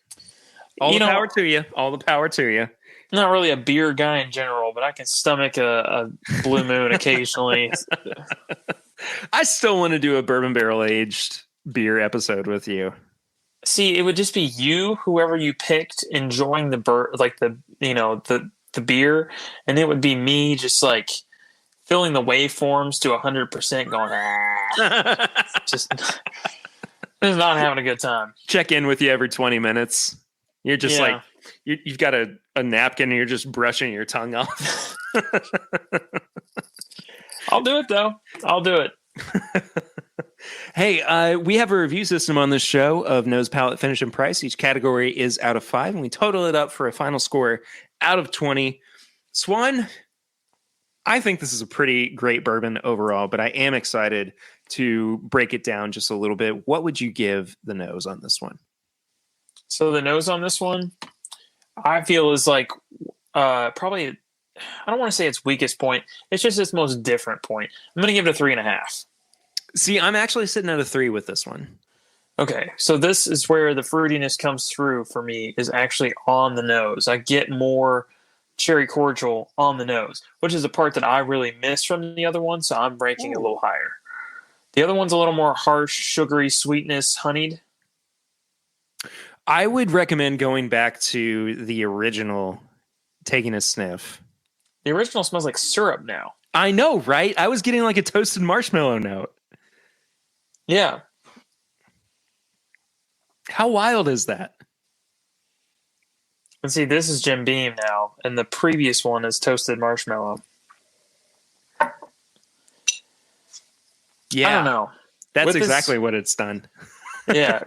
all the power to you. All the power to you. I'm not really a beer guy in general, but I can stomach a blue moon occasionally. I still want to do a bourbon barrel aged beer episode with you. See, it would just be you, whoever you picked, enjoying the beer, and it would be me just like filling the waveforms to 100%, going just not having a good time. Check in with you every 20 minutes. You're just like you've got a napkin and you're just brushing your tongue off. I'll do it though. I'll do it. Hey, we have a review system on this show of nose, palate, finish, and price. Each category is out of 5, and we total it up for a final score out of 20. Swan, I think this is a pretty great bourbon overall, but I am excited to break it down just a little bit. What would you give the nose on this one? So the nose on this one, I feel is like probably, I don't want to say its weakest point. It's just its most different point. I'm going to give it a 3.5. See, I'm actually sitting at a 3 with this one. Okay, so this is where the fruitiness comes through for me, is actually on the nose. I get more cherry cordial on the nose, which is the part that I really miss from the other one, so I'm ranking it a little higher. The other one's a little more harsh, sugary sweetness, honeyed. I would recommend going back to the original, taking a sniff. The original smells like syrup now. I know, right? I was getting like a toasted marshmallow note. Yeah. How wild is that? And see, this is Jim Beam now, and the previous one is toasted marshmallow. Yeah. I don't know. That's exactly what it's done. Yeah.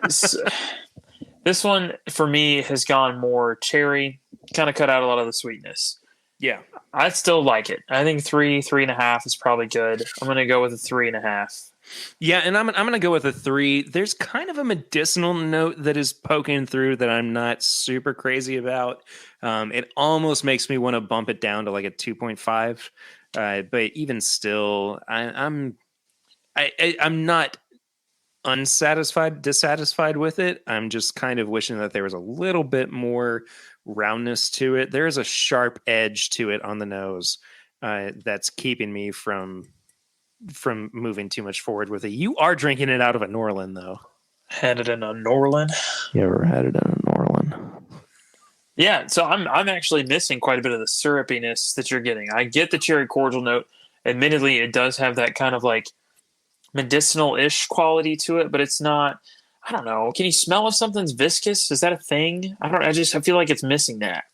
This one, for me, has gone more cherry, kind of cut out a lot of the sweetness. Yeah. I still like it. I think 3.5 is probably good. I'm going to go with a 3.5. Yeah, and I'm going to go with a 3. There's kind of a medicinal note that is poking through that I'm not super crazy about. It almost makes me want to bump it down to like a 2.5. But even still, I'm not dissatisfied with it. I'm just kind of wishing that there was a little bit more roundness to it. There is a sharp edge to it on the nose that's keeping me from moving too much forward with it. You are drinking it out of a Norland, though. Had it in a Norlin. You ever had it in a Norlin? Yeah, so I'm actually missing quite a bit of the syrupiness that you're getting. I get the cherry cordial note. Admittedly, it does have that kind of like medicinal-ish quality to it, but it's not. I don't know. Can you smell if something's viscous? Is that a thing? I don't. I feel like it's missing that.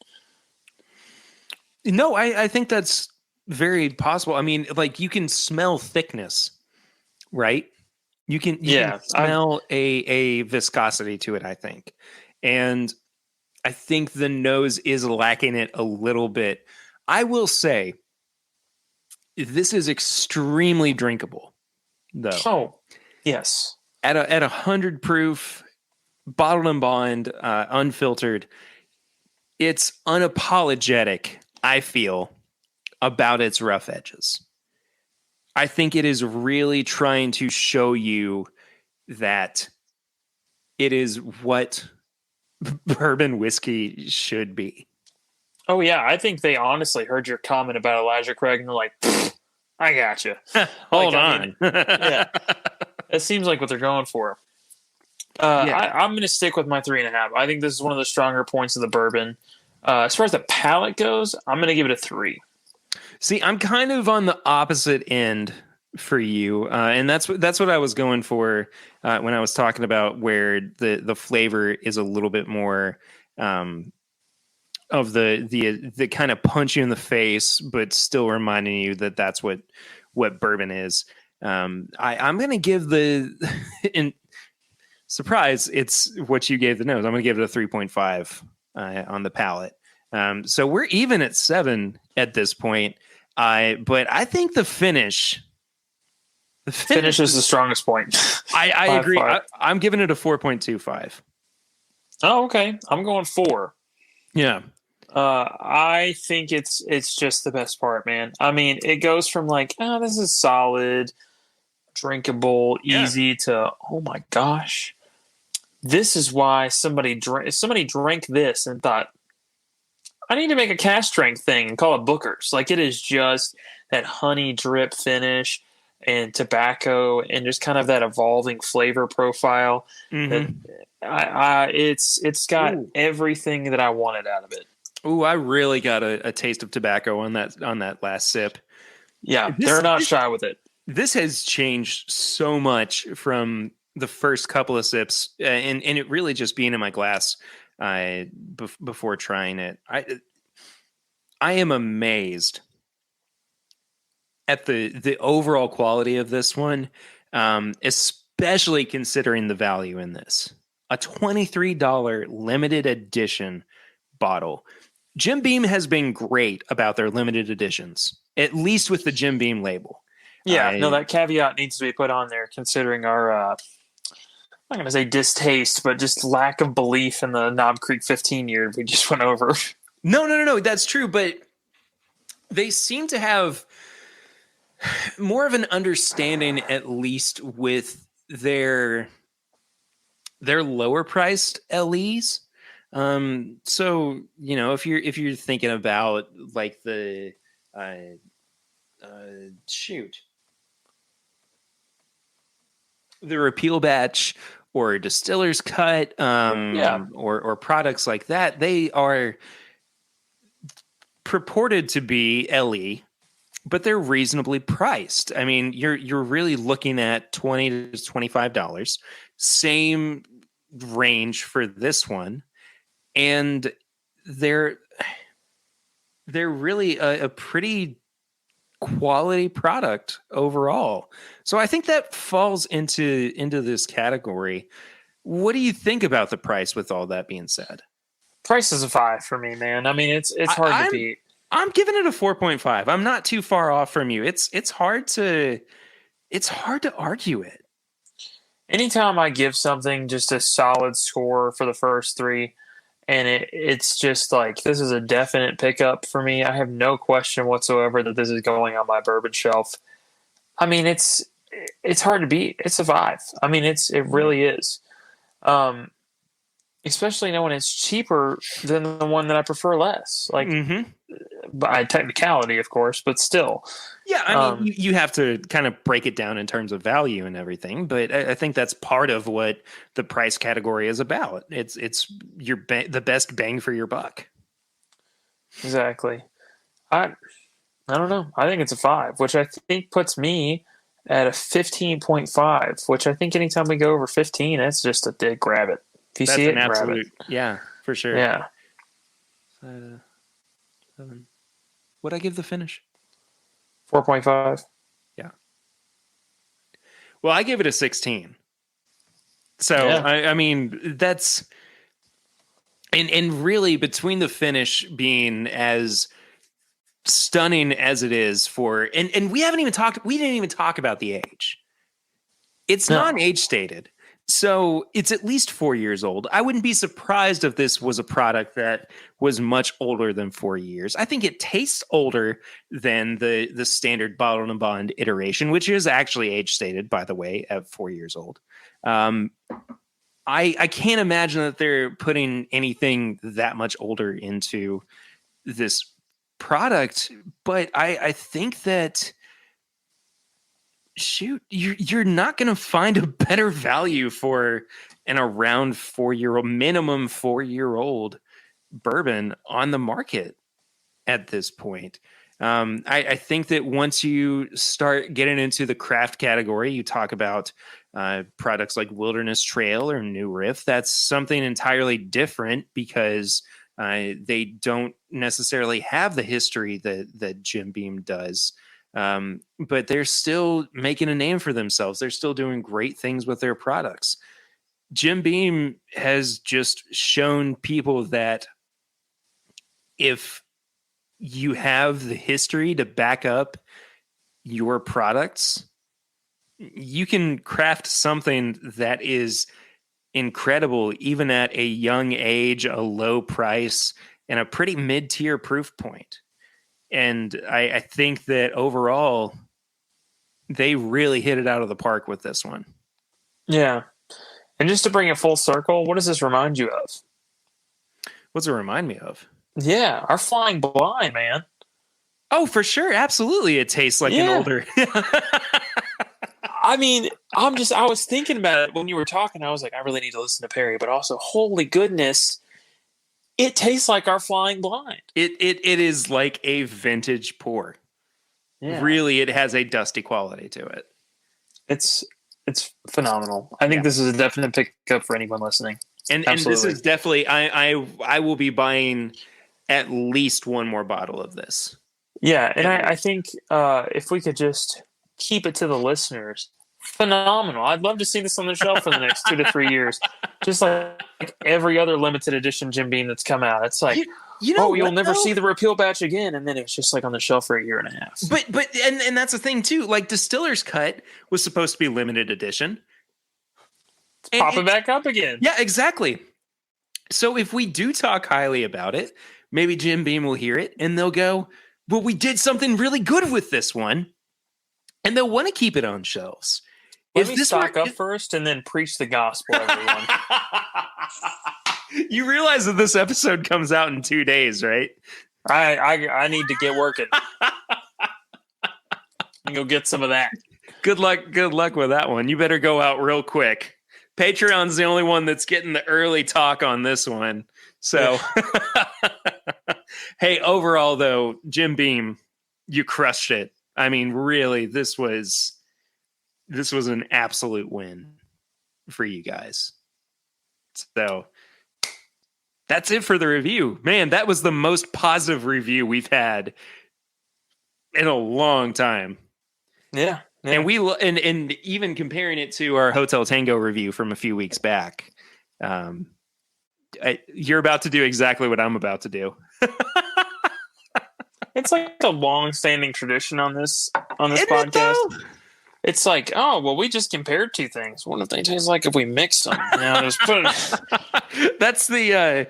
No, I think that's very possible. I mean, like you can smell thickness, right? You can smell a viscosity to it, I think. And I think the nose is lacking it a little bit. I will say this is extremely drinkable, though. Oh, yes. At 100 proof, bottled and bond, unfiltered, it's unapologetic, I feel, about its rough edges. I think it is really trying to show you that it is what bourbon whiskey should be. Oh, yeah. I think they honestly heard your comment about Elijah Craig and they're like, I got you. Hold on. Yeah. It seems like what they're going for. I'm going to stick with my 3.5. I think this is one of the stronger points of the bourbon. As far as the palate goes, I'm going to give it a 3. See, I'm kind of on the opposite end for you, and that's what I was going for when I was talking about where the flavor is a little bit more of the kind of punch you in the face, but still reminding you that that's what bourbon is. I'm going to give in surprise, it's what you gave the nose. I'm going to give it a 3.5 on the palate. So we're even at 7 at this point. But I think the finish is the strongest point. I agree. I'm giving it a 4.25. Oh, okay. I'm going 4. Yeah. I think it's just the best part, man. I mean, it goes from like, oh, this is solid, drinkable, easy to, oh my gosh, this is why somebody drank this and thought, I need to make a cask strength thing and call it Booker's. Like, it is just that honey drip finish and tobacco and just kind of that evolving flavor profile. Mm-hmm. That it's got everything that I wanted out of it. Ooh, I really got a taste of tobacco on that last sip. Yeah, they're not shy with it. This has changed so much from the first couple of sips, and it really just being in my glass before trying it. I am amazed at the overall quality of this one, especially considering the value in this. A $23 limited edition bottle. Jim Beam has been great about their limited editions, at least with the Jim Beam label. Yeah, no, that caveat needs to be put on there considering our, I'm not going to say distaste, but just lack of belief in the Knob Creek 15 year we just went over. No, that's true, but they seem to have more of an understanding, at least with their lower priced LEs. So, you know, if you're thinking about like the the repeal batch or distiller's cut, or products like that, they are purported to be LE, but they're reasonably priced. I mean, you're really looking at $20 to $25, same range for this one. And they're really a pretty quality product overall. So I think that falls into this category. What do you think about the price with all that being said? Price is a 5 for me, man. I mean, it's hard to beat. I'm giving it a 4.5. I'm not too far off from you. It's hard to argue it. Anytime I give something just a solid score for the first 3, and it's just like, this is a definite pickup for me. I have no question whatsoever that this is going on my bourbon shelf. I mean, it's hard to beat. It's a 5. I mean, it really is. Especially knowing it's cheaper than the one that I prefer less. Like, by technicality, of course, but still. Yeah, I mean, you have to kind of break it down in terms of value and everything, but I think that's part of what the price category is about. It's the best bang for your buck. Exactly. I don't know. I think it's a 5, which I think puts me at a 15.5, which I think anytime we go over 15, it's just a dig, grab it. If you see it, grab it. Yeah, for sure. Yeah. 7. What'd I give the finish? 4.5. Yeah. Well, I give it a 16. So, Yeah. I mean, that's... And really, between the finish being as stunning as it is for... And we didn't even talk about the age. It's not age stated. So it's at least 4 years old. I wouldn't be surprised if this was a product that was much older than 4 years. I think it tastes older than the standard bottle and bond iteration, which is actually age stated, by the way, at 4 years old. I can't imagine that they're putting anything that much older into this product, but I think that... Shoot, you're not going to find a better value for an around 4-year-old, minimum 4-year-old bourbon on the market at this point. I think that once you start getting into the craft category, you talk about products like Wilderness Trail or New Riff. That's something entirely different because they don't necessarily have the history that Jim Beam does. But they're still making a name for themselves. They're still doing great things with their products. Jim Beam has just shown people that if you have the history to back up your products, you can craft something that is incredible, even at a young age, a low price, and a pretty mid-tier proof point. And I think that overall, they really hit it out of the park with this one. Yeah. And just to bring it full circle, what does this remind you of? What's it remind me of? Yeah, our Flying Blind, man. Oh, for sure. Absolutely. It tastes like an older. I mean, I was thinking about it when you were talking. I was like, I really need to listen to Perry, but also, holy goodness, it tastes like our Flying Blind. It is like a vintage pour. Yeah. Really, it has a dusty quality to it. It's phenomenal. I think this is a definite pickup for anyone listening. And this is definitely I will be buying at least one more bottle of this. Yeah, and I think if we could just keep it to the listeners, phenomenal. I'd love to see this on the shelf for the next 2 to 3 years, just like every other limited edition Jim Beam that's come out. It's like, you'll never see the repeal batch again, and then it's just like on the shelf for a year and a half. But that's the thing too. Like Distiller's Cut was supposed to be limited edition. Pop it back up again. Yeah, exactly. So if we do talk highly about it, maybe Jim Beam will hear it and they'll go, well, we did something really good with this one. And they'll want to keep it on shelves. Let me stock up first and then preach the gospel, everyone. You realize that this episode comes out in 2 days, right? I need to get working. And go get some of that. Good luck with that one. You better go out real quick. Patreon's the only one that's getting the early talk on this one. So, hey, overall, though, Jim Beam, you crushed it. I mean, really, this was an absolute win for you guys. So, that's it for the review. Man, that was the most positive review we've had in a long time. Yeah. And and even comparing it to our Hotel Tango review from a few weeks back, you're about to do exactly what I'm about to do. It's like a long-standing tradition on this podcast. It's like, oh, well, we just compared two things. What if they taste like if we mix them? Just put it. That's the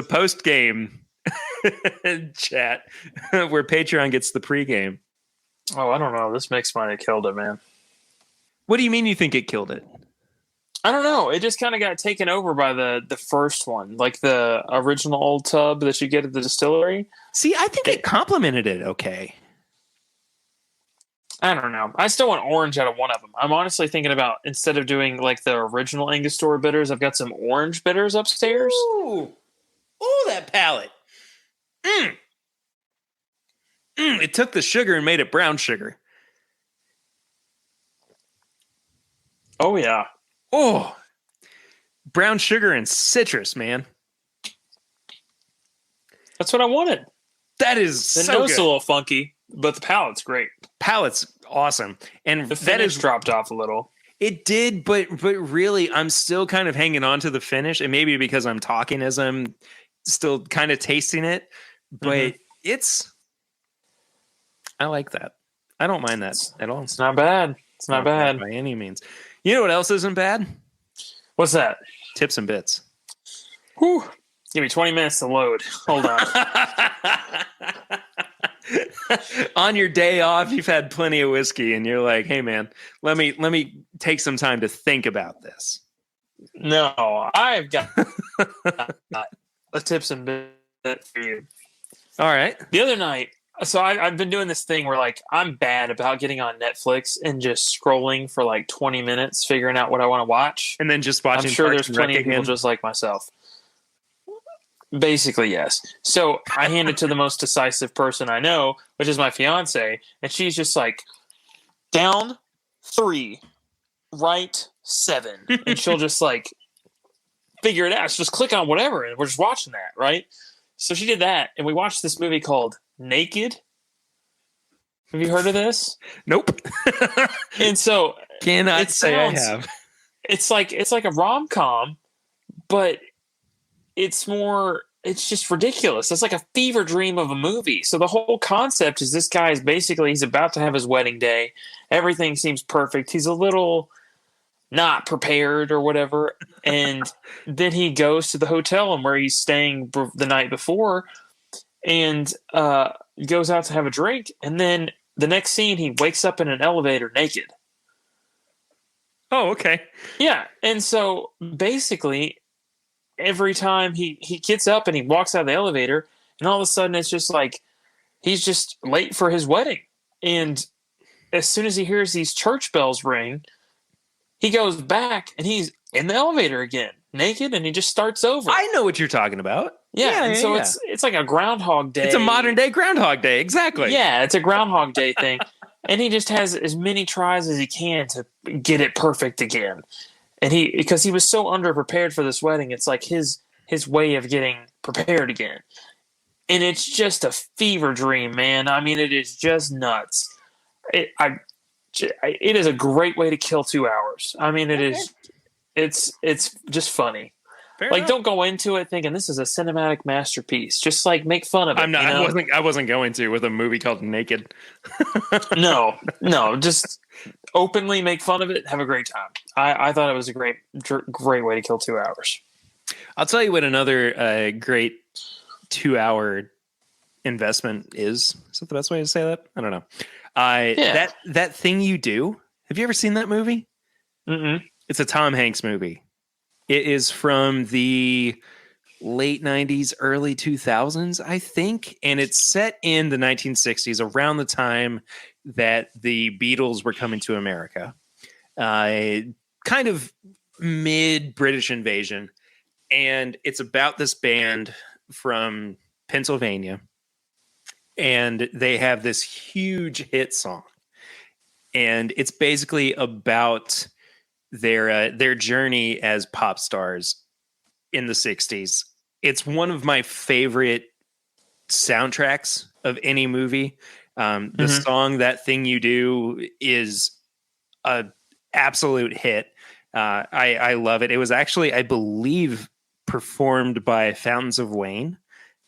post game chat where Patreon gets the pregame. Oh, I don't know. This mix might have killed it, man. What do you mean you think it killed it? I don't know. It just kind of got taken over by the first one, like the original old tub that you get at the distillery. See, I think it complemented it okay. I don't know. I still want orange out of one of them. I'm honestly thinking about, instead of doing like the original Angostura bitters, I've got some orange bitters upstairs. Ooh, that palate. It took the sugar and made it brown sugar. Oh yeah. Oh, brown sugar and citrus, man. That's what I wanted. That is The so note's good. a little funky, but the palate's great. Palate's awesome, and The that finish is dropped off a little. it did, but really, I'm still kind of hanging on to the finish, and maybe because I'm talking as I'm still kind of tasting it, but it's. I like that. I don't mind that at all. It's not bad. It's not bad. By any means. You know what else isn't bad? What's that? Tips and bits. Whew. Give me 20 minutes to load. Hold on. On your day off, you've had plenty of whiskey, and you're like, "Hey, man, let me take some time to think about this." No, I've got a tips and bit for you. All right. The other night, so I've been doing this thing where like I'm bad about getting on Netflix and just scrolling for like 20 minutes, figuring out what I want to watch. And then just watching. I'm sure Parks there's and plenty Rec of people again. just like myself. Basically, yes. So I hand it to the most decisive person I know, which is my fiance, and she's just like, down 3, right 7, and she'll just like figure it out. She'll just click on whatever, and we're just watching that, right? So she did that, and we watched this movie called Naked. Have you heard of this? Nope. And so Cannot it say I sounds- have. it's like a rom-com, but it's just ridiculous. It's like a fever dream of a movie. So the whole concept is this guy is basically, he's about to have his wedding day. Everything seems perfect. He's a little not prepared or whatever. And then he goes to the hotel and where he's staying the night before and goes out to have a drink. And then the next scene, he wakes up in an elevator naked. Oh, okay. Yeah. And so basically, every time he gets up and he walks out of the elevator, and all of a sudden it's just like he's just late for his wedding. And as soon as he hears these church bells ring, he goes back and he's in the elevator again, naked, and he just starts over. I know what you're talking about. Yeah, and so it's like a Groundhog Day. It's a modern day Groundhog Day, exactly. Yeah, it's a Groundhog Day thing. And he just has as many tries as he can to get it perfect again. And because he was so underprepared for this wedding, it's like his way of getting prepared again. And it's just a fever dream, man. I mean, it is just nuts. It is a great way to kill 2 hours. I mean, it's just funny. Fair like, enough. don't go into it thinking this is a cinematic masterpiece. Just like make fun of it. I'm not. You know? I wasn't going to with a movie called Naked. No, just openly make fun of it. Have a great time. I thought it was a great way to kill 2 hours. I'll tell you what another great 2 hour investment is. Is that the best way to say that? I don't know. Yeah. That Thing You Do. Have you ever seen that movie? Mm-mm. It's a Tom Hanks movie. It is from the late 90s, early 2000s, I think. And it's set in the 1960s, around the time that the Beatles were coming to America. Kind of mid-British invasion. And it's about this band from Pennsylvania. And they have this huge hit song. And it's basically about their journey as pop stars in the 60s. It's one of my favorite soundtracks of any movie. The song That Thing You Do is a absolute hit. I love it. It was actually, I believe, performed by Fountains of Wayne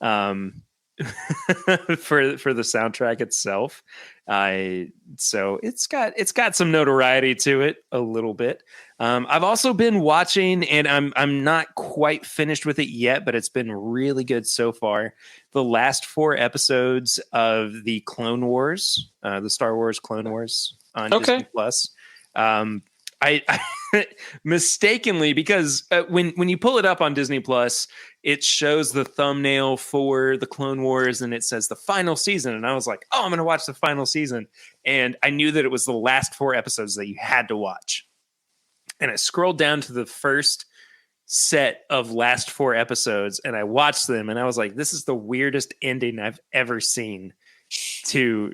for the soundtrack itself. So it's got some notoriety to it a little bit. I've also been watching, and I'm not quite finished with it yet, but it's been really good so far. The last 4 episodes of the Clone Wars, the Star Wars Clone Wars on Disney Plus. I mistakenly, because when you pull it up on Disney Plus, it shows the thumbnail for the Clone Wars and it says the final season, and I was like, oh, I'm gonna watch the final season, and I knew that it was the last 4 episodes that you had to watch, and I scrolled down to the first set of last 4 episodes and I watched them, and I was like, this is the weirdest ending I've ever seen to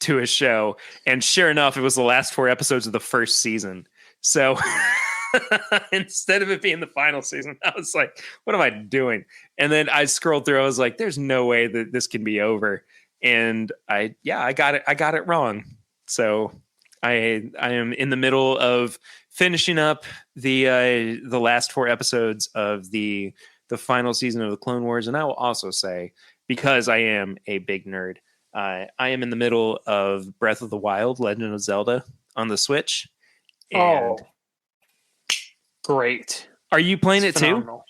a show. And sure enough, it was the last 4 episodes of the first season. So instead of it being the final season, I was like, what am I doing? And then I scrolled through, I was like, there's no way that this can be over. And I got it wrong. So I am in the middle of finishing up the last 4 episodes of the final season of the Clone Wars. And I will also say, because I am a big nerd, I am in the middle of Breath of the Wild, Legend of Zelda on the Switch. And great. Are you playing it phenomenal.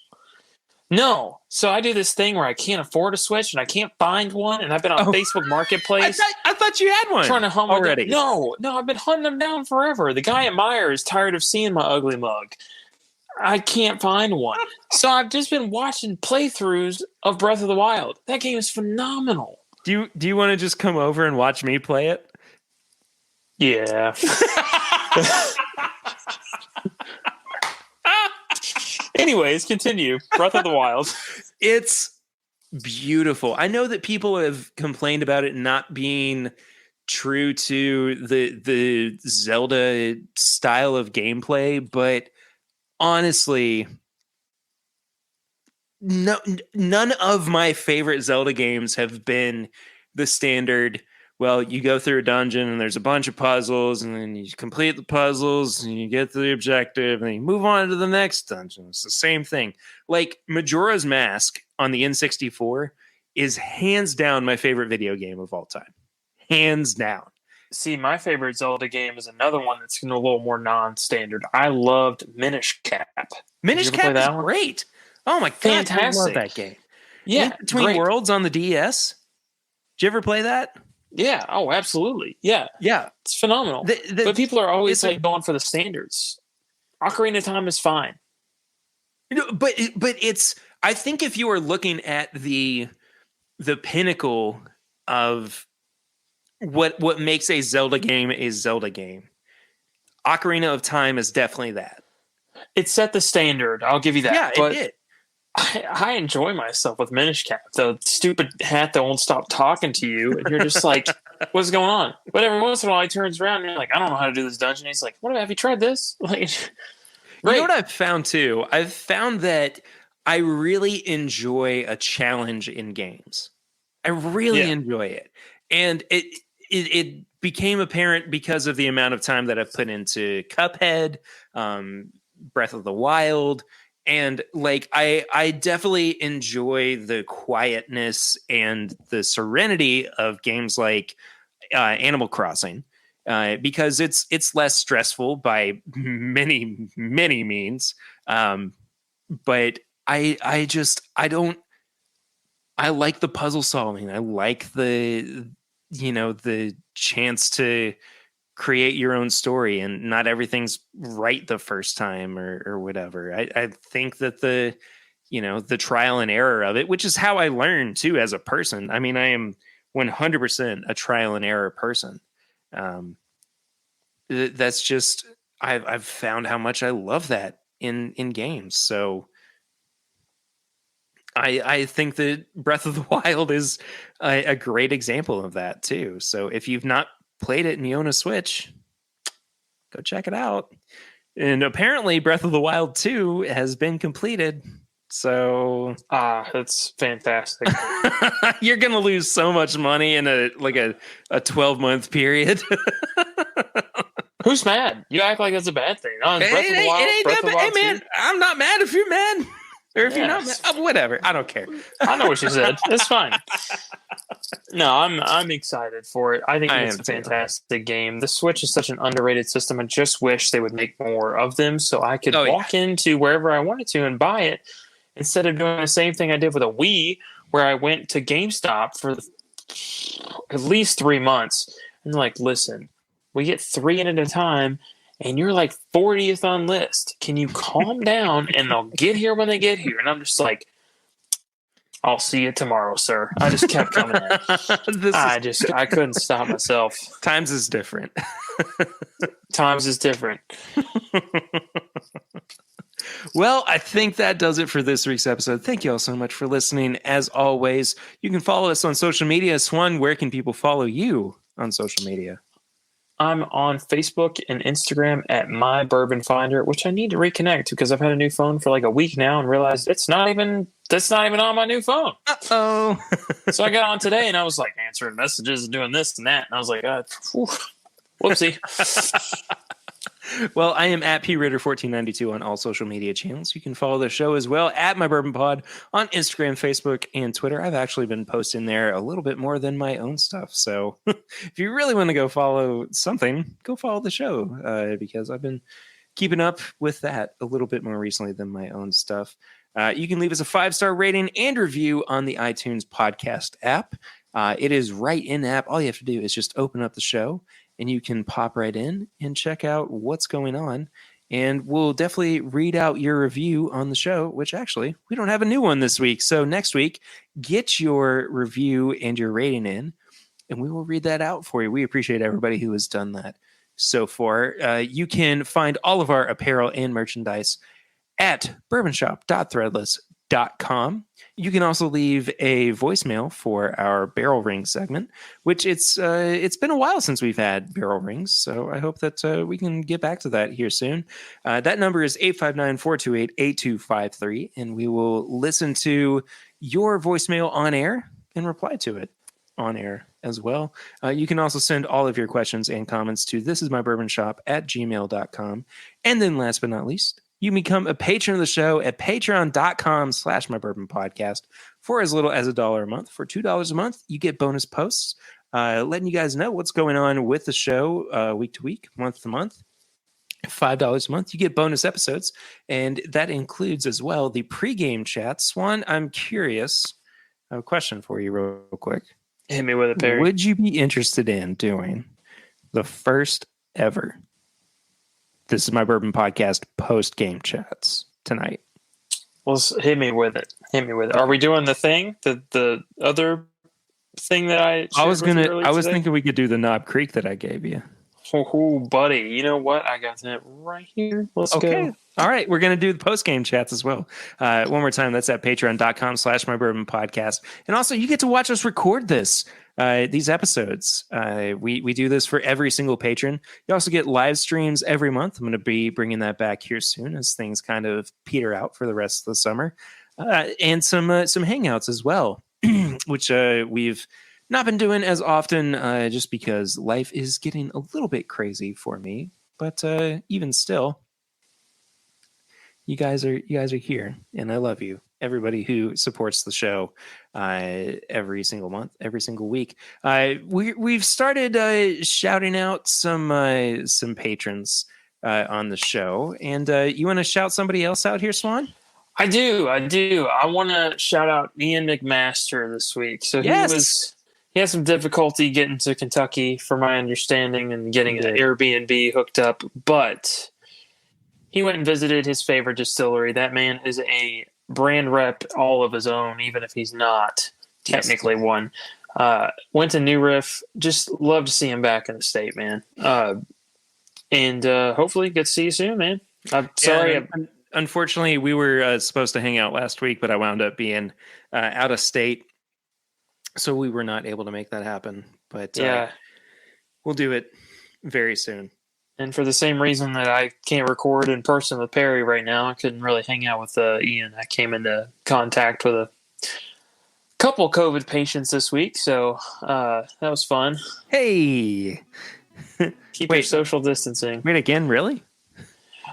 Too? No. So I do this thing where I can't afford a Switch and I can't find one, and I've been on Facebook Marketplace. I thought you had one. Trying to hunt already. No, I've been hunting them down forever. The guy at Meijer is tired of seeing my ugly mug. I can't find one. So I've just been watching playthroughs of Breath of the Wild. That game is phenomenal. Do you want to just come over and watch me play it? Yeah. Anyways, continue. Breath of the Wild. It's beautiful. I know that people have complained about it not being true to the Zelda style of gameplay, but honestly, none of my favorite Zelda games have been the standard. Well, you go through a dungeon and there's a bunch of puzzles, and then you complete the puzzles and you get to the objective and you move on to the next dungeon. It's the same thing. Like Majora's Mask on the N64 is hands down my favorite video game of all time. Hands down. See, my favorite Zelda game is another one that's a little more non-standard. I loved Minish Cap. Minish Cap is great. Oh my god, fantastic! I love that game. Yeah, Between Worlds on the DS. Did you ever play that? Yeah. Oh, absolutely. Yeah. It's phenomenal. But people are always going for the standards. Ocarina of Time is fine. But it's. I think if you are looking at the pinnacle of what makes a Zelda game, Ocarina of Time is definitely that. It set the standard. I'll give you that. Yeah, but it did. I enjoy myself with Minish Cap, the stupid hat that won't stop talking to you, and you're just like, what's going on? But every once in a while he turns around and you're like, I don't know how to do this dungeon. He's like, have you tried this? Like, you know what I've found too? I've found that I really enjoy a challenge in games. I really enjoy it. And it became apparent because of the amount of time that I've put into Cuphead, Breath of the Wild. And like, I definitely enjoy the quietness and the serenity of games like Animal Crossing because it's less stressful by many means. But I like the puzzle solving. I like the chance to create your own story, and not everything's right the first time or whatever. I think that the trial and error of it, which is how I learn too as a person. I mean, I am 100% a trial and error person. That's just, I've found how much I love that in games. So I think that Breath of the Wild is a great example of that too. So if you've not played it and you own a Switch, go check it out. And apparently Breath of the Wild 2 has been completed. So that's fantastic. You're going to lose so much money in a 12-month period. Who's mad? You act like it's a bad thing. No, Breath of the Wild, it ain't Breath that bad. Hey, man, I'm not mad if you're mad. Or if you're not mad. Whatever. I don't care. I know what you said. It's fine. No, I'm excited for it. I think it's a fantastic game. The Switch is such an underrated system. I just wish they would make more of them so I could walk into wherever I wanted to and buy it instead of doing the same thing I did with a Wii, where I went to GameStop for at least 3 months and they're like, listen, we get 3 in at a time, and you're like 40th on list. Can you calm down? And they'll get here when they get here. And I'm just like, I'll see you tomorrow, sir. I just kept coming in. I couldn't stop myself. Times is different. Times is different. Well, I think that does it for this week's episode. Thank you all so much for listening. As always, you can follow us on social media. Swan, where can people follow you on social media? I'm on Facebook and Instagram at My Bourbon Finder, which I need to reconnect because I've had a new phone for like a week now and realized that's not even on my new phone. Uh-oh. So I got on today and I was like answering messages and doing this and that. And I was like, whoopsie. Well, I am at pritter1492 on all social media channels. You can follow the show as well at My Bourbon Pod on Instagram, Facebook, and Twitter. I've actually been posting there a little bit more than my own stuff. So if you really want to go follow something, go follow the show because I've been keeping up with that a little bit more recently than my own stuff. You can leave us a 5-star rating and review on the iTunes podcast app. It is right in app. All you have to do is just open up the show and you can pop right in and check out what's going on. And we'll definitely read out your review on the show, which actually, we don't have a new one this week. So next week, get your review and your rating in, and we will read that out for you. We appreciate everybody who has done that so far. You can find all of our apparel and merchandise at bourbonshop.threadless.com. You can also leave a voicemail for our barrel ring segment, which it's been a while since we've had barrel rings, so I hope that we can get back to that here soon. That number is 859-428-8253, and we will listen to your voicemail on air and reply to it on air as well. You can also send all of your questions and comments to thisismybourbonshop@gmail.com. And then last but not least, you can become a patron of the show at patreon.com/mybourbonpodcast for as little as $1 a month. For $2 a month, you get bonus posts letting you guys know what's going on with the show week to week, month to month. $5 a month, you get bonus episodes, and that includes as well the pregame chat. Swan, I'm curious. I have a question for you real quick. Hit me with it, Perry. Would you be interested in doing the first ever This Is My Bourbon Podcast post-game chats tonight? Well, hit me with it. Are we doing the thing? The other thing that I was thinking we could do the Knob Creek that I gave you. Oh, buddy. You know what? I got that right here. Let's go. All right. We're going to do the post-game chats as well. One more time. That's at patreon.com/mybourbonpodcast. And also, you get to watch us record these episodes. We do this for every single patron. You also get live streams every month. I'm going to be bringing that back here soon as things kind of peter out for the rest of the summer. And some hangouts as well, which we've not been doing as often just because life is getting a little bit crazy for me. But even still, you guys are here, and I love you. Everybody who supports the show every single month, every single week. We've started shouting out some patrons on the show, and you want to shout somebody else out here, Swan? I do. I want to shout out Ian McMaster this week. So he had some difficulty getting to Kentucky, from my understanding, and getting an Airbnb hooked up, but he went and visited his favorite distillery. That man is a brand rep all of his own, even if he's not technically one. Went to New Riff. Just love to see him back in the state, man. And hopefully get to see you soon, man. I'm sorry. Yeah, unfortunately, we were supposed to hang out last week, but I wound up being out of state, so we were not able to make that happen. But we'll do it very soon. And for the same reason that I can't record in person with Perry right now, I couldn't really hang out with Ian. I came into contact with a couple COVID patients this week, so that was fun. Hey! Keep your social distancing. Wait, again, really?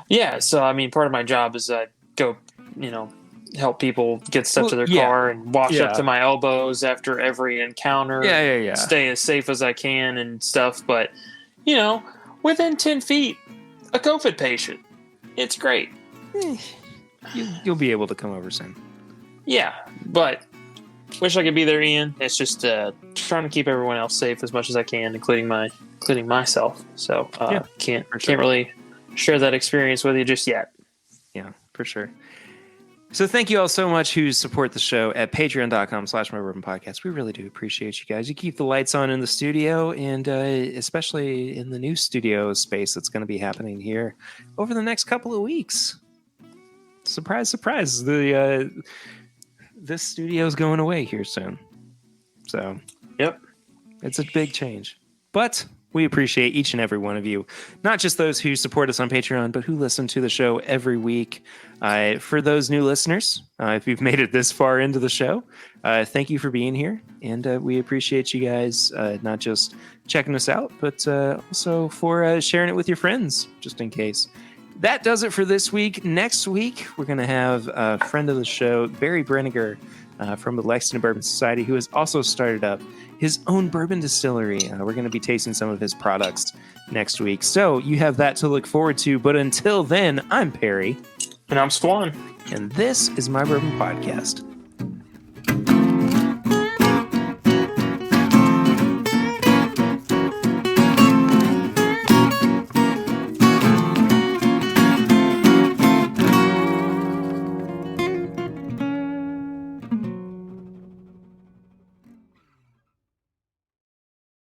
Yeah, so, I mean, part of my job is I go, help people get stuff to their car and wash up to my elbows after every encounter. Yeah. Stay as safe as I can and stuff, but, within 10 feet, a COVID patient. It's great. You'll be able to come over soon. Yeah, but wish I could be there, Ian. It's just trying to keep everyone else safe as much as I can, including myself. So can't really share that experience with you just yet. Yeah, for sure. So thank you all so much who support the show at patreon.com/mybourbonpodcast. We really do appreciate you guys. You keep the lights on in the studio, and especially in the new studio space that's going to be happening here over the next couple of weeks. Surprise, surprise. This studio is going away here soon. So, yep. It's a big change. But we appreciate each and every one of you, not just those who support us on Patreon, but who listen to the show every week. For those new listeners, if you've made it this far into the show, thank you for being here. And we appreciate you guys not just checking us out, but also for sharing it with your friends, just in case. That does it for this week. Next week, we're going to have a friend of the show, Barry Brenniger, from the Lexington Bourbon Society, who has also started up his own bourbon distillery. We're going to be tasting some of his products next week. So you have that to look forward to. But until then, I'm Perry. And I'm Swan. And this is My Bourbon Podcast.